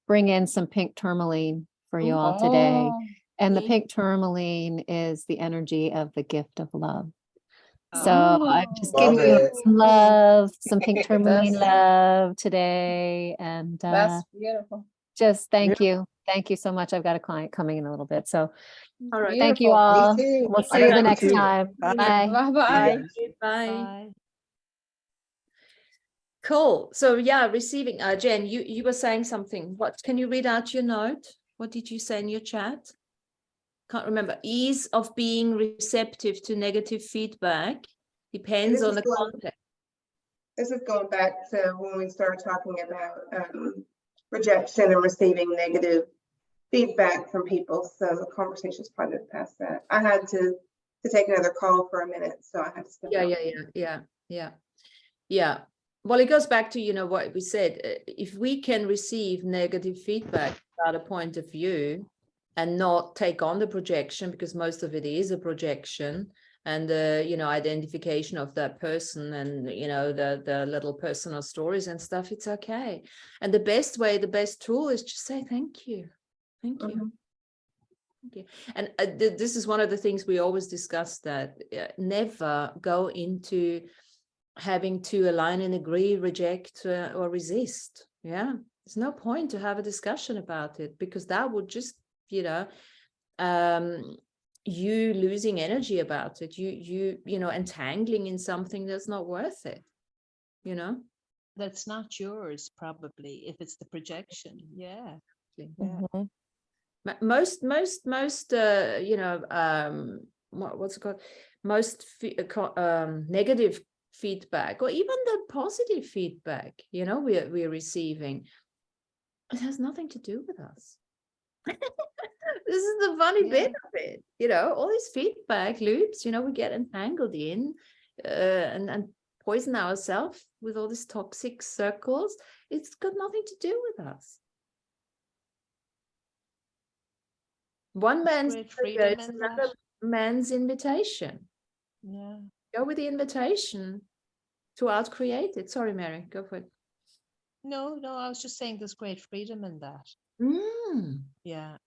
bring in some pink tourmaline for you all today. Oh, And the Pink. pink tourmaline is the energy of the gift of love. So I'm just Oh. Love giving you it. some love, some pink tourmaline That's- love today. And that's beautiful. just thank you. Thank you so much. I've got a client coming in a little bit. So all right. thank you Beautiful. all. Me too. We'll I see you gotta the go next too. time. Bye. Bye. Bye-bye. Bye. Cool. So yeah, receiving. Jen, you were saying something. What can you read out your note? What did you say in your chat? Can't remember. Ease of being receptive to negative feedback depends This on is the going- context. This is going back to when we started talking about rejection and receiving negative feedback from people. So the conversation's probably past that. I had to take another call for a minute, so I had to step out. Yeah. Well, it goes back to, you know, what we said. If we can receive negative feedback about a point of view and not take on the projection, because most of it is a projection, and the, you know, identification of that person and, you know, the little personal stories and stuff, it's okay. And the best way, the best tool is just say thank you. Thank you. Mhm. Thank you. And this is one of the things we always discuss, that never go into having to align and agree, reject, or resist. Yeah, there's no point to have a discussion about it, because that would just, you know, you losing energy about it, you know, entangling in something that's not worth it, you know. That's not yours, probably, if it's the projection. Yeah. Mhm. Most you know, what's it called, most negative feedback, or even the positive feedback, you know, we're receiving, it has nothing to do with us. This is the funny bit of it, you know, all these feedback loops, you know, we get entangled in and poison ourselves with all these toxic circles. It's got nothing to do with us. One man's great trigger freedom is in another man's invitation. Yeah. Go with the invitation to outcreate it. Sorry, Mary, go for it. No, I was just saying there's great freedom in that. Mm, Yeah.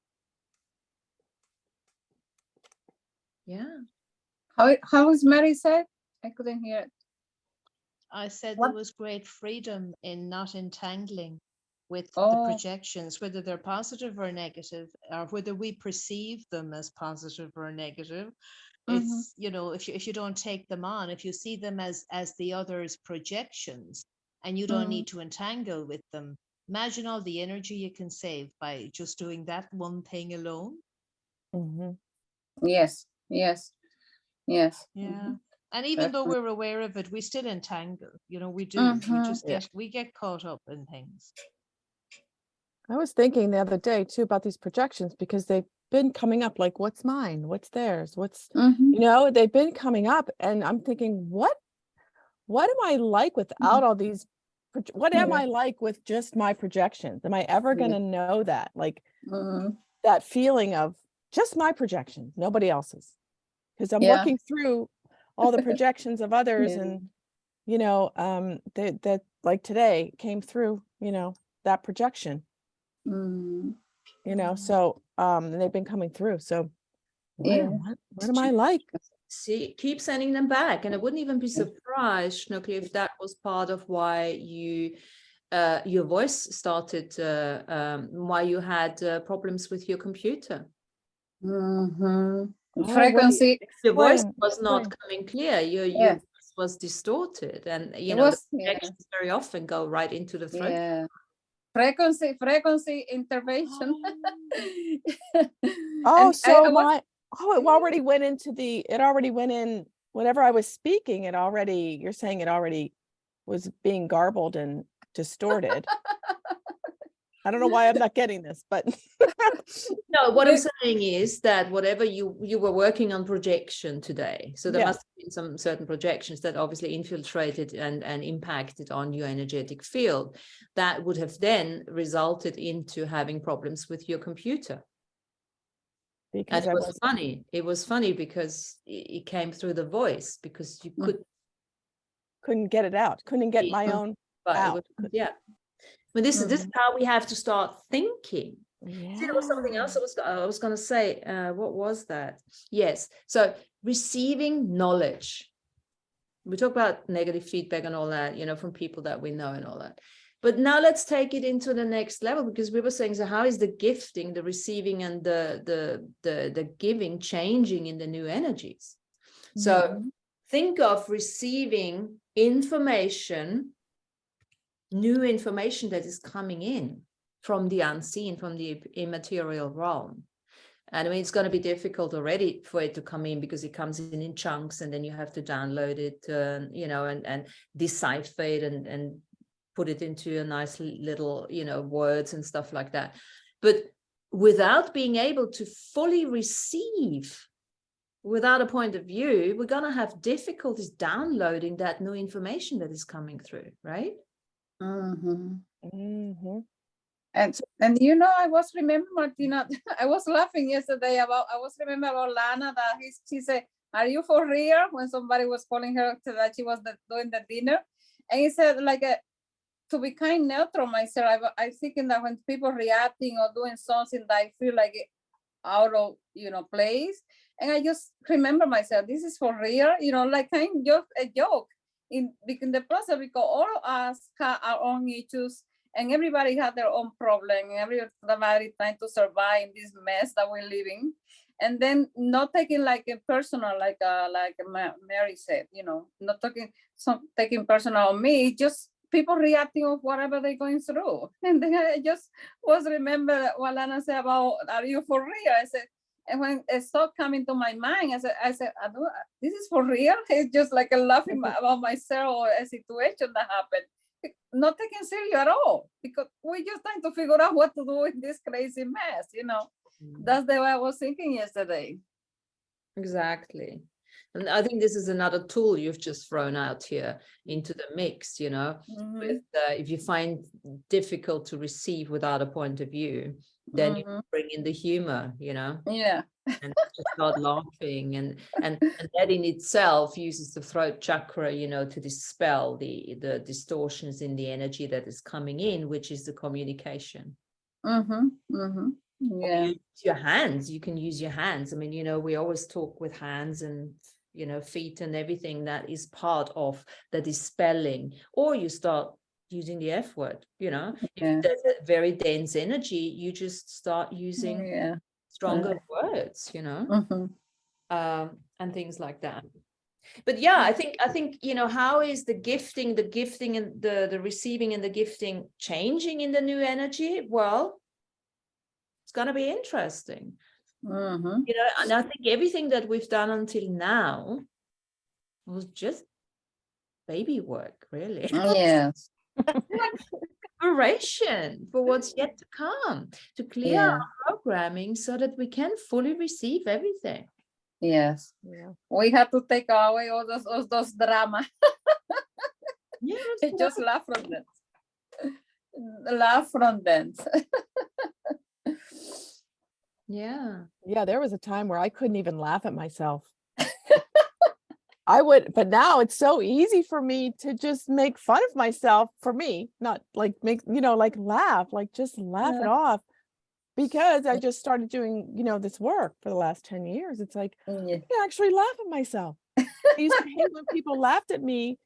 yeah. How is Mary said? I couldn't hear it. I said What? there was great freedom in not entangling with the Oh. projections, whether they're positive or negative, or whether we perceive them as positive or negative. It's, you know, if you don't take them on, if you see them as the other's projections, and you don't need to entangle with them, imagine all the energy you can save by just doing that one thing alone. Mhm. Yes. Yes. Yes. Yeah. And even though Definitely. we're aware of it, we still entangle. You know, we do. We Mhm. just Yeah. get caught up in things. I was thinking the other day too about these projections, because they've been coming up, like, what's mine? What's theirs? What's, Mhm. you know, they've been coming up, and I'm thinking, what am I like without all these? What am Yeah. I like with just my projections? Am I ever Yeah. going to know that? Like, Mhm. that feeling of just my projection, nobody else's, because I'm Yeah. working through all the projections of others, Yeah. and you know, that like today came through, you know, that projection, Mm, you know, so and they've been coming through. So yeah. wow, what am I like? See, keep sending them back, and I wouldn't even be surprised, Schnooky, if that was part of why you your voice started, why you had problems with your computer. Mm-hmm. Oh, Frequency. Your voice explain, was not explain. coming clear. Your Yeah. voice was distorted, and you It know was, the yeah. projections very often go right into the throat. Yeah. Frequency intervention. Oh, And so I was, my, oh, it already went into the, it already went in, whenever I was speaking, it already, you're saying it already was being garbled and distorted. I don't know why I'm not getting this, but No, what I'm May- saying is that whatever you were working on projection today, so there Yeah. must have been some certain projections that obviously infiltrated and impacted on your energetic field, that would have then resulted into having problems with your computer. And because it I was was, funny. It was funny because it came through the voice, because you couldn't get it out, couldn't get my Mm. own but it out. was, yeah. But this is how we have to start thinking. Yeah. See, there was something else I was going to say. What was that? Yes. So receiving knowledge. We talk about negative feedback and all that, you know, from people that we know and all that. But now let's take it into the next level, because we were saying, so how is the gifting, the receiving, and the giving changing in the new energies? So think of receiving information, new information that is coming in from the unseen, from the immaterial realm. And I mean, it's going to be difficult already for it to come in, because it comes in chunks, and then you have to download it, you know, and decipher it and put it into a nice little, you know, words and stuff like that. But without being able to fully receive, without a point of view, we're going to have difficulties downloading that new information that is coming through, right? And you know, I was remember, Martina, I was laughing yesterday about, I was remember about Lana, that she said, "Are you for real?" when somebody was calling her to that she was doing the dinner. And he said, like, to be kind neutral myself, I thinking that when people reacting or doing something that I feel like out of, you know, place, and I just remember myself, this is for real, you know, like kind of just a joke in the process, because all of us have our own issues, and everybody had their own problem, and everybody trying to survive in this mess that we're living. And then not taking like a personal, like Mary said, you know, not taking personal on me, just people reacting of whatever they're going through. And then I just was remember what Lana said about, "Are you for real?" I said, and when it started coming to my mind, I said, this is for real. It's just like a laughing about myself or a situation that happened. Not taking serious at all, because we're just trying to figure out what to do with this crazy mess, you know. That's the way I was thinking yesterday. Exactly. And I think this is another tool you've just thrown out here into the mix, you know, with if you find difficult to receive without a point of view, then you bring in the humor, you know. Yeah. And just start laughing, and that in itself uses the throat chakra, you know, to dispel the distortions in the energy that is coming in, which is the communication. Yeah. Use your hands. You can use your hands. I mean, you know, we always talk with hands and, you know, feet and everything that is part of the dispelling. Or you start using the F word, you know. If there's a very dense energy, you just start using stronger words, you know, and things like that. But yeah, I think, you know, how is the gifting and the receiving and the gifting changing in the new energy? Well, it's going to be interesting, you know. And I think everything that we've done until now was just baby work, really. Yes. Preparation for what's yet to come, to clear our programming so that we can fully receive everything. Yes. We have to take away all those drama. Just laugh from them. Laugh from them. Yeah. Yeah, there was a time where I couldn't even laugh at myself. I would, but now it's so easy for me to just make fun of myself, for me, not like make, like laugh, like just laugh it off, because I just started doing, this work for the last 10 years. It's like, I can actually laugh at myself. I used to hate when people laughed at me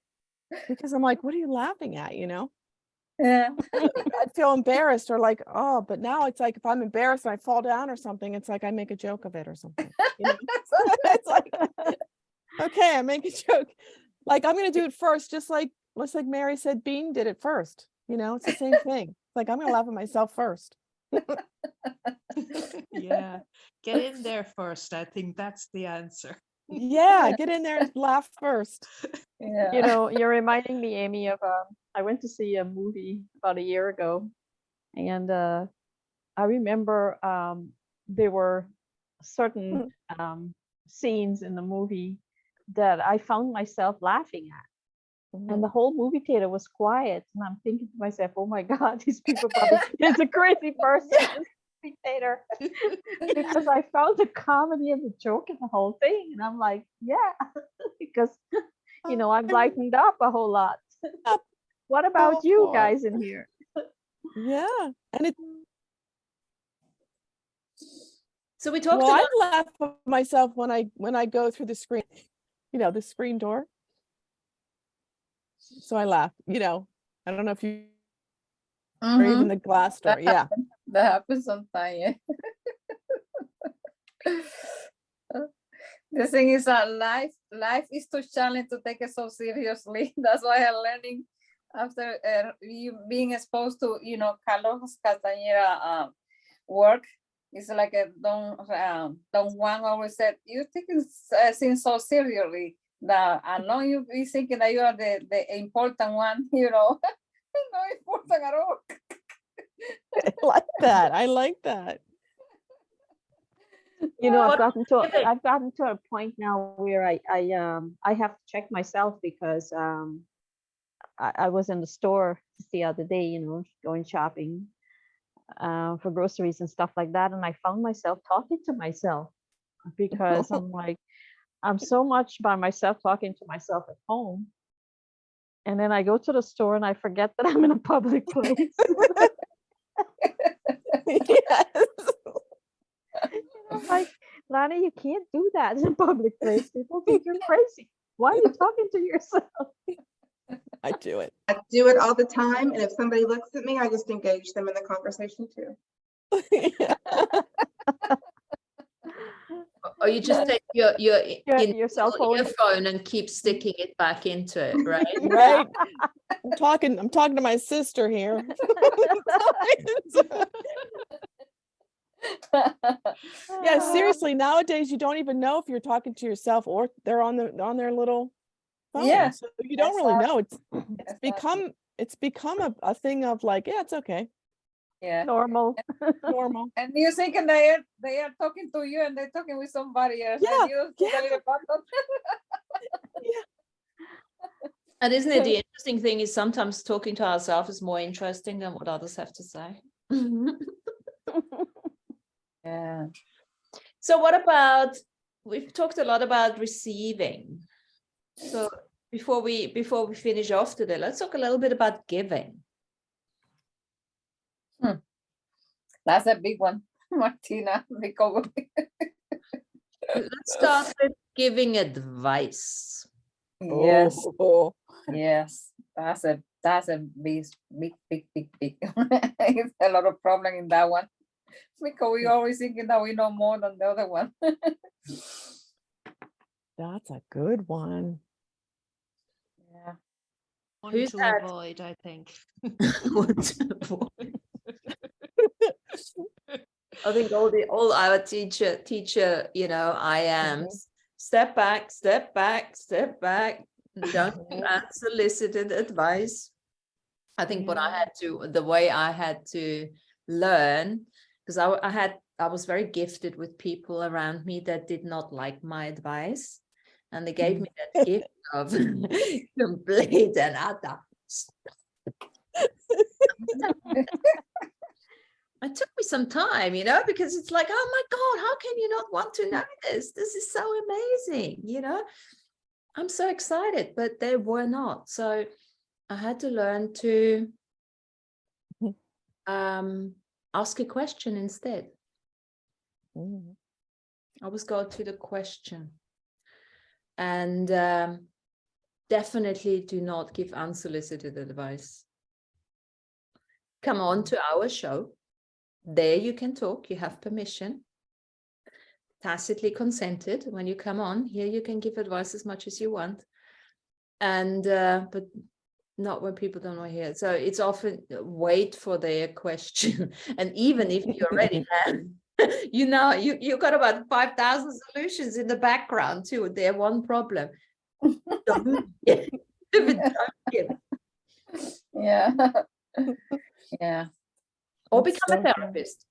because I'm like, what are you laughing at? Yeah. I'd feel embarrassed or like, oh, but now it's like, if I'm embarrassed and I fall down or something, it's like I make a joke of it or something. It's like, okay, I make a joke. Like, I'm going to do it first, just like Mary said, Bean did it first. It's the same thing. Like, I'm going to laugh at myself first. Yeah, get in there first. I think that's the answer. Yeah, get in there and laugh first. Yeah. You're reminding me, Amy, of I went to see a movie about a year ago, and I remember there were certain scenes in the movie that I found myself laughing at. And the whole movie theater was quiet. And I'm thinking to myself, oh my God, these people probably it's a crazy person in this movie theater. Because I found the comedy and the joke in the whole thing. And I'm like, yeah, because, I've lightened up a whole lot. What about you guys in here? Yeah. And it. So we talked Well, about. I laugh at myself when I go through the screen, the screen door. So I laugh, I don't know if you, or even the glass door. Yeah. That happens sometimes. Yeah. The thing is that life is too challenging to take it so seriously. That's why I'm learning after you being exposed to, Carlos Castañeda work. It's like Don Juan always said, you take things so seriously that alone you be thinking that you are the important one, not important at all. I like that. I've gotten to a point now where I have to check myself because I was in the store the other day, going shopping for groceries and stuff like that, and I found myself talking to myself because I'm like, I'm so much by myself talking to myself at home, and then I go to the store and I forget that I'm in a public place. Yes. I'm like, Lana, you can't do that in a public place. People think you're crazy. Why are you talking to yourself? I do it. I do it all the time, and if somebody looks at me, I just engage them in the conversation too. Or you just take your cell phone earphone and keep sticking it back into it, right? Right. I'm talking to my sister here. Yeah, seriously, nowadays you don't even know if you're talking to yourself or they're on their little phone. Yeah, so you don't really know. It's become a thing of like, yeah, it's okay, yeah, normal. And you thinking they are talking to you and they're talking with somebody else. Yeah, And isn't it the interesting thing is sometimes talking to ourselves is more interesting than what others have to say. Yeah. So what about, we've talked a lot about receiving. So before we finish off today, let's talk a little bit about giving. That's a big one, Martina. Let's start with giving advice. Yes. Oh. Yes. That's a big. It's a lot of problem in that one. Because we always thinking that we know more than the other one. That's a good one. Yeah. One Who's to that? avoid, I think. One to avoid. I think all our teacher, I am step back, don't unsolicited advice. I think the way I had to learn, because I was very gifted with people around me that did not like my advice, and they gave me that gift of complete and utter. it took me some time, you know, because it's like, oh my God, how can you not want to know this? This is so amazing, you know. I'm so excited, but they were not. So I had to learn to ask a question instead. Always go to the question. And definitely do not give unsolicited advice. Come on to our show. There you can talk. You have permission. Tacitly consented. When you come on here, you can give advice as much as you want. And but not when people don't want to hear it. So it's often wait for their question. And even if you already have, you know, you got about 5,000 solutions in the background to their one problem. Don't give it. Yeah. Yeah. Or That's become a so therapist.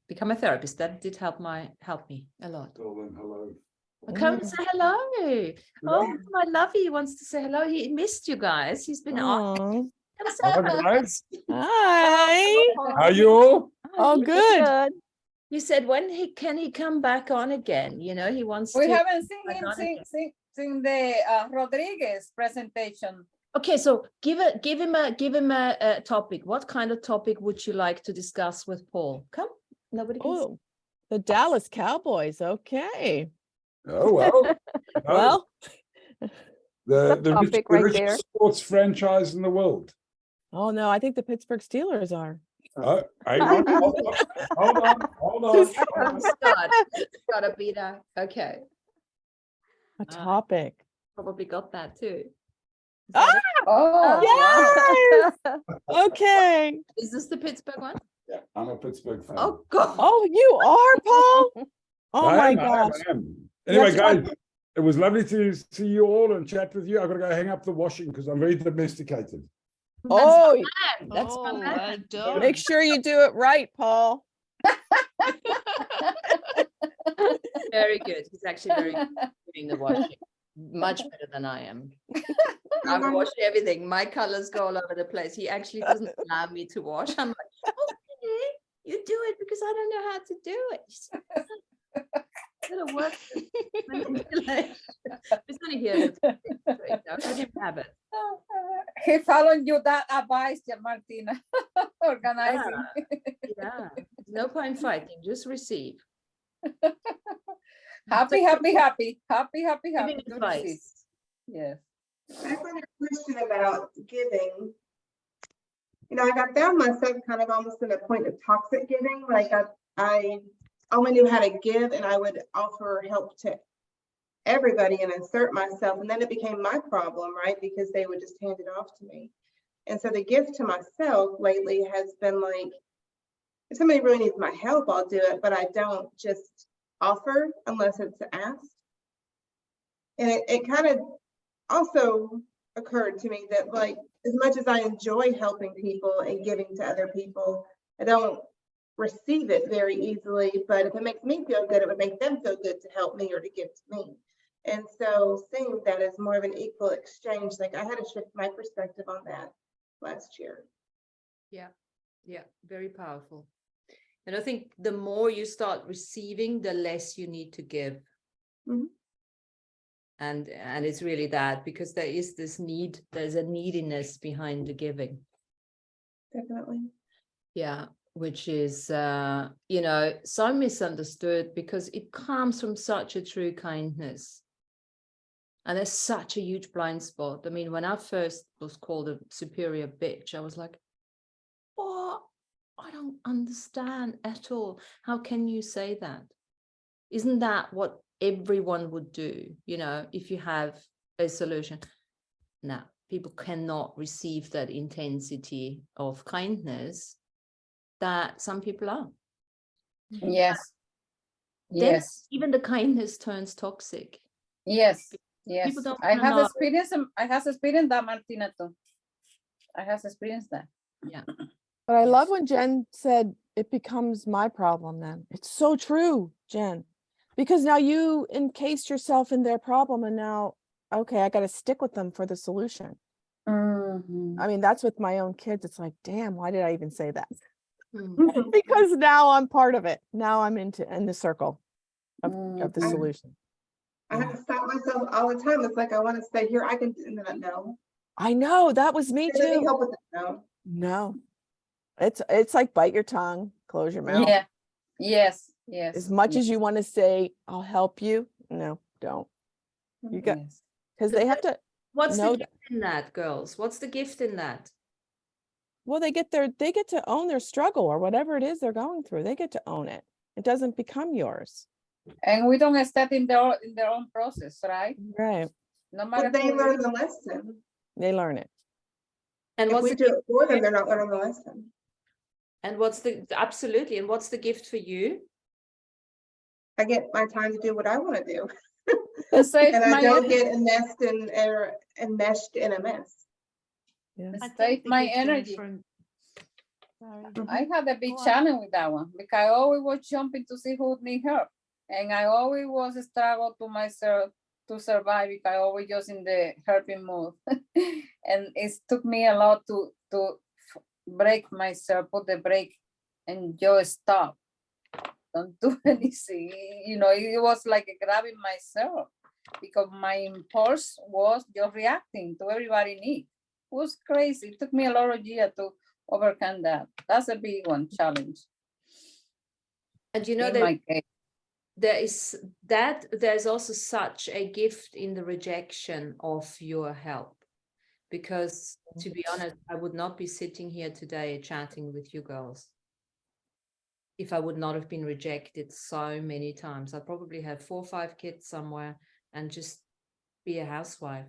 Become a therapist. That did help me a lot. Tell them hello. Come and say hello. Oh, my lovey wants to say hello. He missed you guys. He's been Aw. Come say Hello, hello. guys. Hi. How are you all? Oh, good. He said when can he come back on again? You know, he wants We to. haven't seen back him on again. sing the Rodriguez presentation. Okay, so give him a topic. What kind of topic would you like to discuss with Paul? Come, nobody can see. Oh, the Dallas Cowboys. Okay. Oh, well. You know, Well, the topic right richest there. sports franchise in the world. oh no, I think the Pittsburgh Steelers are. Hang on. Hold on. It's gotta be that. Okay, A topic. probably got that too. Is Ah! that it? Oh, Yes. Okay. Is this the Pittsburgh one? Yeah, I'm a Pittsburgh fan. Oh God. Oh, you are, Paul? Oh I my am. gosh. Anyway, Yes, guys, it was lovely to see you all and chat with you. I've got to go hang up the washing because I'm very domesticated. Oh, That's Oh, my man. well done. make sure you do it right, Paul. Very good. He's actually very good at doing the washing. Much better than I am. I wash everything. My colors go all over the place. He actually doesn't allow me to wash. I'm like, okay, you do it because I don't know how to do it. It'll work. It's only here. I didn't have it. he followed you that advice, Martina. Organizing. Yeah. No point fighting. Just receive. Happy. Giving to receive. advice. Yes. I have a question about giving. You know, I found myself kind of almost in a point of toxic giving. Like I only knew how to give and I would offer help to everybody and insert myself. And then it became my problem, right? Because they would just hand it off to me. And so the gift to myself lately has been like, if somebody really needs my help, I'll do it, but I don't just offer unless it's asked. And it kind of also occurred to me that like, as much as I enjoy helping people and giving to other people, I don't receive it very easily, but if it makes me feel good, it would make them feel good to help me or to give to me. And so seeing that as more of an equal exchange, like I had to shift my perspective on that last year. Yeah, very powerful. And I think the more you start receiving, the less you need to give. Mhm. And it's really that, because there is this need, there's a neediness behind the giving. Definitely. Yeah, which is, you know, so misunderstood because it comes from such a true kindness. And there's such a huge blind spot. I mean, when I first was called a superior bitch, I was like, what? I don't understand at all. How can you say that? Isn't that what everyone would do, you know, if you have a solution? No, people cannot receive that intensity of kindness that some people are. Yes. Then Yes. even the kindness turns toxic. Yes. Yes. People don't I wanna have know. experienced that, Martina, too. I have experienced that. Yeah. But I Yes. love when Jen said it becomes my problem then. It's so true, Jen. Because now you encased yourself in their problem and now, okay, I got to stick with them for the solution. Mhm. I mean, that's with my own kids. It's like, damn, why did I even say that? Hmm. because now I'm part of it. Now I'm in the circle of the I- solution. I have to stop myself all the time. It's like I want to stay here. I can, and then I know. I know, that was me Let me too. help with it. No. No, it's like bite your tongue, close your mouth. Yeah. Yes. Yes. As much yes, as you want to say, I'll help you. No, don't. You got, yes. because they have to What's know the that. gift in that, girls? What's the gift in that? Well, they get to own their struggle or whatever it is they're going through. They get to own it. It doesn't become yours. And we don't step in their own process, right? Right. No matter But they who it learn is. the lesson. They learn it. And If what's we the do gift it for them, they're not learning the lesson. and what's the absolutely and what's the gift for you? I get my time to do what I want to do. To save And I my don't energy. get enmeshed in a mess. Yeah. I Save think the my gift in it energy. Sorry. I had a big Go on. challenge with that one because I always was jumping to see who need help. And I always was a struggle to myself to survive because I always just in the helping mood. And it took me a lot to break myself, put the brake and just stop. Don't do anything. You know, it was like grabbing myself because my impulse was just reacting to everybody need. It was crazy. It took me a lot of years to overcome that. That's a big one challenge. And you know In that my case. there's also such a gift in the rejection of your help, because to be honest, I would not be sitting here today chatting with you girls if I would not have been rejected so many times. I'd probably have 4 or 5 kids somewhere and just be a housewife.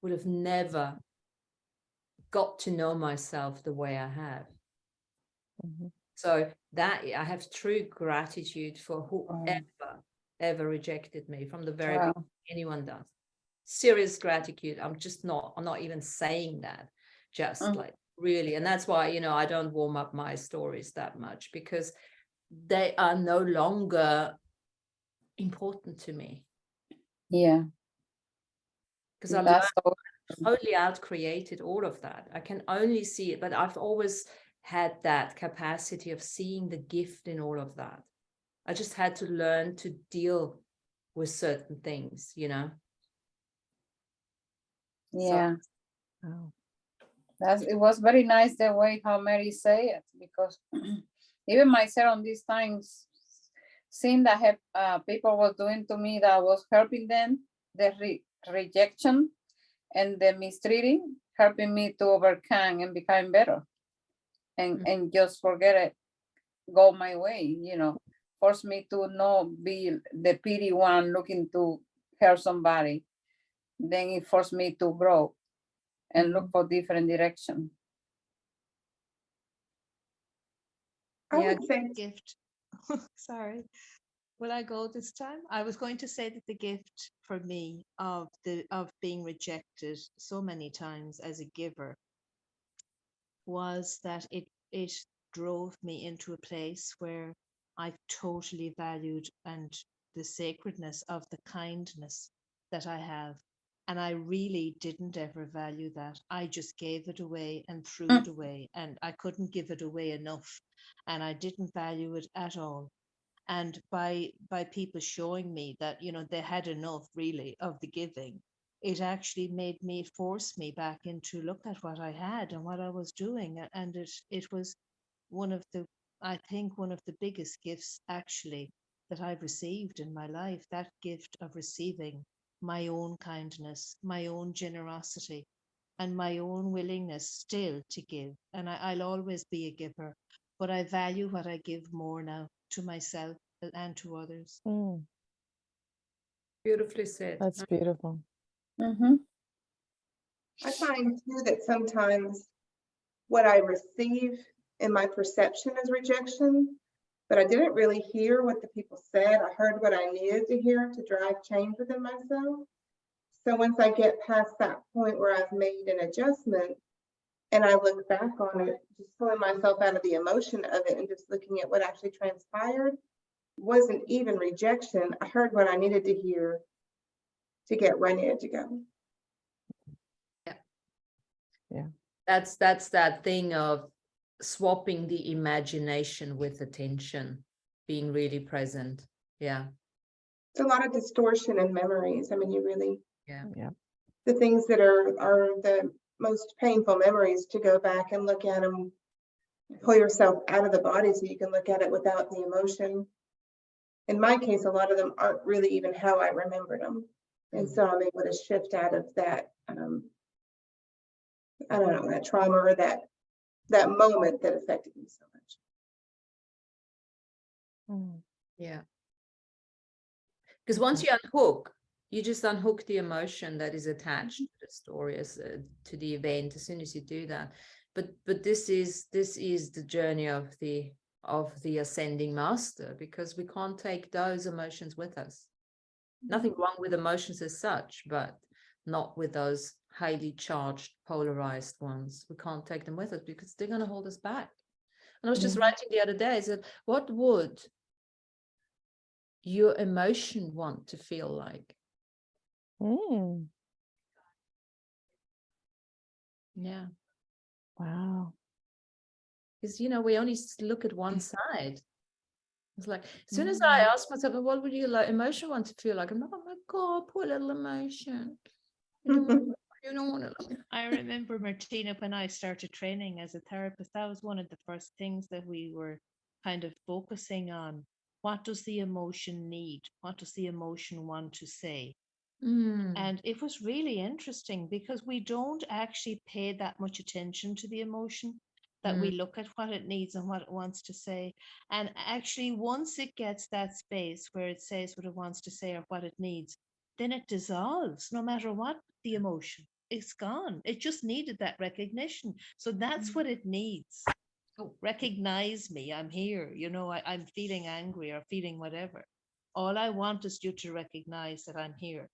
Would have never got to know myself the way I have. Mhm. So that I have true gratitude for whoever ever rejected me from the very Wow. beginning. Anyone does. Serious gratitude. I'm not even saying that, just like really. And that's why, I don't warm up my stories that much, because they are no longer important to me. Yeah. Because I've That's so totally out-created all of that. I can only see it, but I've always had that capacity of seeing the gift in all of that. I just had to learn to deal with certain things, yeah. Oh. It was very nice the way how Mary say it, because even myself on these times, seeing that people were doing to me that was helping them, the rejection and the mistreating, helping me to overcome and become better, and just forget it, go my way, force me to not be the pity one looking to help somebody. Then it forced me to grow and look for different direction. I Yeah. would say Gift. Sorry. Will I go this time? I was going to say that the gift for me of being rejected so many times as a giver was that it drove me into a place where I totally valued and the sacredness of the kindness that I have. And I really didn't ever value that. I just gave it away and threw it away, and I couldn't give it away enough. And I didn't value it at all. And by people showing me that they had enough really of the giving, it actually forced me back into look at what I had and what I was doing. And it was I think one of the biggest gifts actually that I've received in my life, that gift of receiving my own kindness, my own generosity, and my own willingness still to give. And I'll always be a giver, but I value what I give more now to myself and to others. Mm, Beautifully said. that's beautiful. I find too that sometimes what I receive in my perception is rejection, but I didn't really hear what the people said. I heard what I needed to hear to drive change within myself. So once I get past that point where I've made an adjustment and I look back on it, just pulling myself out of the emotion of it and just looking at what actually transpired, wasn't even rejection. I heard what I needed to hear to get where I needed to go. That's that thing of swapping the imagination with attention, being really present. Yeah. It's a lot of distortion in memories. I mean, you really, Yeah. the things that are the most painful memories, to go back and look at them, pull yourself out of the body so you can look at it without the emotion. In my case, a lot of them aren't really even how I remembered them. And so I'm able to shift out of that, I don't know, that trauma or that moment that affected me so much. Yeah. Because once you unhook, you just unhook the emotion that is attached to the story, to the event, as soon as you do that. But this is the journey of the ascending master, because we can't take those emotions with us. Nothing wrong with emotions as such, but not with those highly charged, polarized ones. We can't take them with us because they're going to hold us back. And I was just writing the other day, I said, what would your emotion want to feel like? Yeah. Wow. Because, we only look at one side. It's like, as soon as I ask myself, what would your emotion want to feel like? I'm like, oh my God, poor little emotion. You don't want to. I remember, Martina, when I started training as a therapist, that was one of the first things that we were kind of focusing on. What does the emotion need? What does the emotion want to say? And it was really interesting because we don't actually pay that much attention to the emotion, that we look at what it needs and what it wants to say. And actually, once it gets that space where it says what it wants to say or what it needs, then it dissolves, no matter what the emotion. It's gone. It just needed that recognition. So that's what it needs. Oh, recognize me. I'm here. I'm feeling angry or feeling whatever. All I want is you to recognize that I'm here.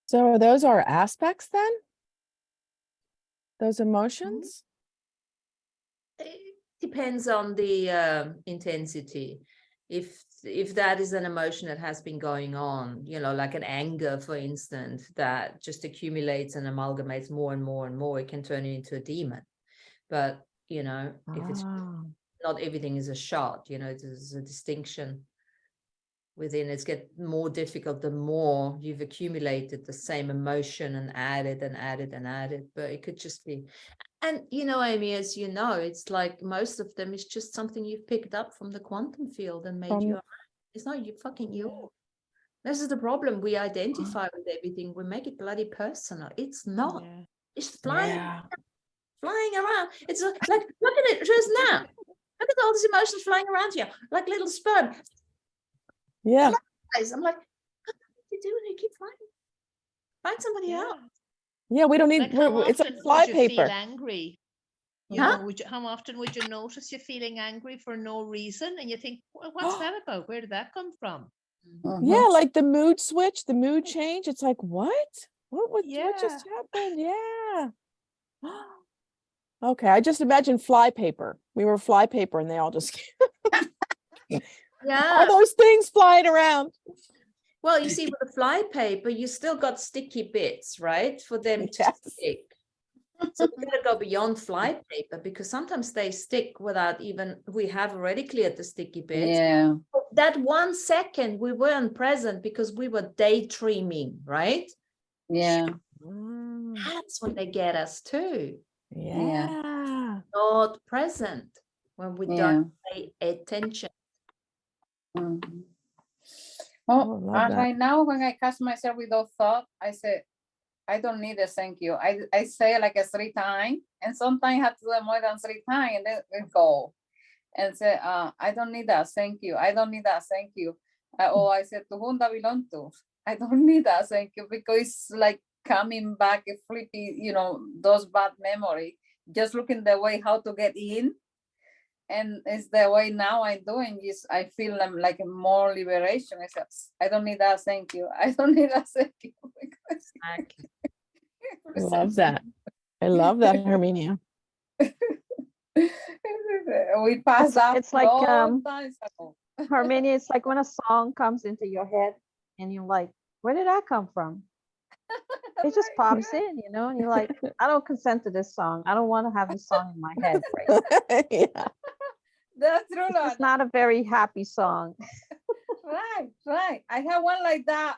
So those are aspects then? Those emotions? It depends on the intensity. If that is an emotion that has been going on, like an anger, for instance, that just accumulates and amalgamates more and more and more, it can turn into a demon. But, if it's not everything is a shot, there's a distinction within. It's get more difficult the more you've accumulated the same emotion and added and added and added. But it could just be, and Amy, as you know, it's like most of them is just something you've picked up from the quantum field and made your own. It's not you fucking yours. This is the problem. We identify with everything. We make it bloody personal. It's not. It's flying around. It's like, look at it just now. Look at all these emotions flying around here, like little sperm. Yeah. I'm like, what are you doing? You keep flying. Find somebody else. Yeah, we don't need. Like, how it's often like fly would you paper. feel angry? How often would you notice you're feeling angry for no reason, and you think, well, what's that about? Where did that come from? Yeah, like the mood switch, the mood change. It's like, what just happened? Yeah. Okay, I just imagine fly paper. We were fly paper, and they all just all those things flying around. Well, you see, with the fly paper, you still got sticky bits, right? For them to stick. So we're going to go beyond fly paper, because sometimes they stick without even, we have already cleared the sticky bits. Yeah. That 1 second we weren't present because we were daydreaming, right? Yeah. That's when they get us too. Yeah. Not present when we don't pay attention. Well, right now, when I catch myself with those thoughts, I say, I don't need a thank you. I say like 3 times, and sometimes I have to do it more than 3 times, and then it go. And say, I don't need that thank you. I don't need that thank you. I said, to whom that belong to? I don't need that thank you, because it's like coming back, flippy, those bad memory. Just looking the way how to get in. And it's the way now I'm doing is I feel like more liberation. I don't need that thank you. I don't need that thank you. I love that. I love that, Herminia. We passed that. It's like times ago. Herminia, it's like when a song comes into your head and you're like, where did that come from? It just pops in, you know, and you're like, I don't consent to this song. I don't want to have this song in my head right now. Yeah. That's true, It's Lorna. not a very happy song. Right. I have one like that.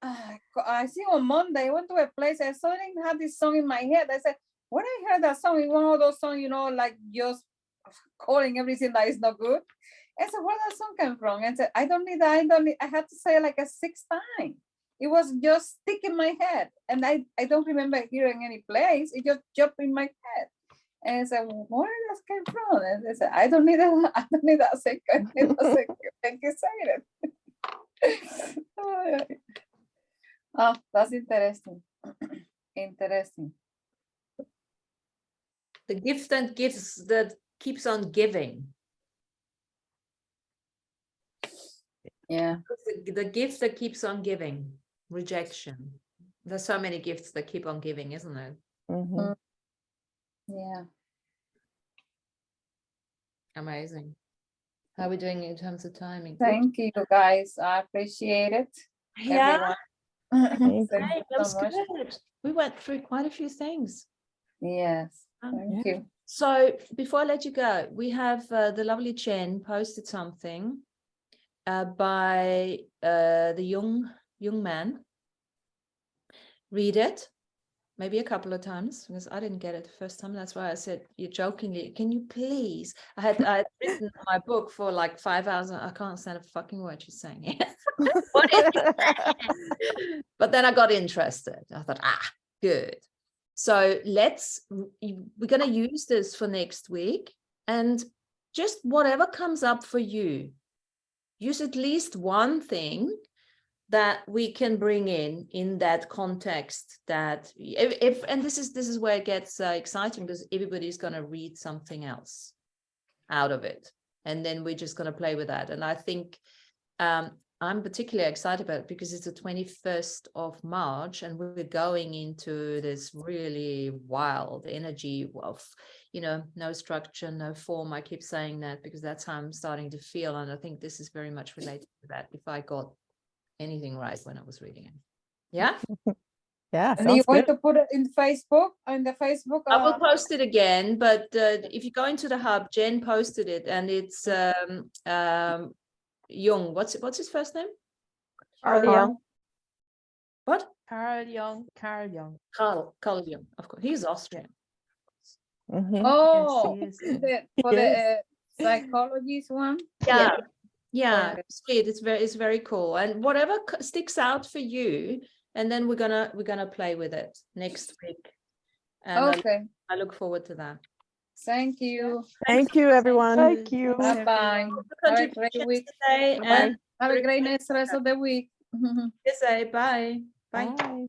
I see on Monday, I went to a place, I suddenly had this song in my head. I said, when I heard that song, it's one of those songs, you know, like just calling everything that is not good. I said, where that song came from? And I said, I don't need that. I had to say it like a 6th time. It was just stick in my head. And I don't remember hearing any place. It just jumped in my head. And I said, where did that came from? And I said, I don't need that. I don't need that second. Thank you saying it. Oh, that's interesting. Interesting. The gift that gives, that keeps on giving. Yeah. The gift that keeps on giving. Rejection. There's so many gifts that keep on giving, isn't there? Mhm. Yeah. Amazing. How are we doing in terms of timing? Thank you, guys. I appreciate it. Yeah. Everyone. Thank Thank you. you That was so much. good. We went through quite a few things. Yes. Um, Thank you. So before I let you go, we have the lovely Chen posted something by the young man. Read it, maybe a couple of times, because I didn't get it the first time. That's why I said, you jokingly, can you please? I had written my book for like 5 hours. And I can't stand a fucking word she's saying. What is it? But then I got interested. I thought, good. So we're going to use this for next week, and just whatever comes up for you, use at least one thing that we can bring in that context, that if and this is where it gets exciting, because everybody's going to read something else out of it, and then we're just going to play with that. And I think I'm particularly excited about it because it's the 21st of March and we're going into this really wild energy of, no structure, no form. I keep saying that because that's how I'm starting to feel. And I think this is very much related to that, if I got anything right when I was reading it. Yeah. Yeah. And you Sounds want good. to put it in Facebook, on the Facebook? I will post it again, but if you go into the hub, Jen posted it, and it's Jung. What's his first name? Carl. What? Carl Jung. Carl Jung. Of course, he's Austrian. Mhm. Oh, Yes, he is. for Yes. the psychologist one. Yeah, Okay. sweet. It's very cool. And whatever sticks out for you, and then we're gonna play with it next week. And Okay. I look forward to that. Thank you. Thank you, everyone. Thank you. Bye bye. Have a great week. Today, Bye-bye. and Have a great rest of the week. say bye. Bye. Bye.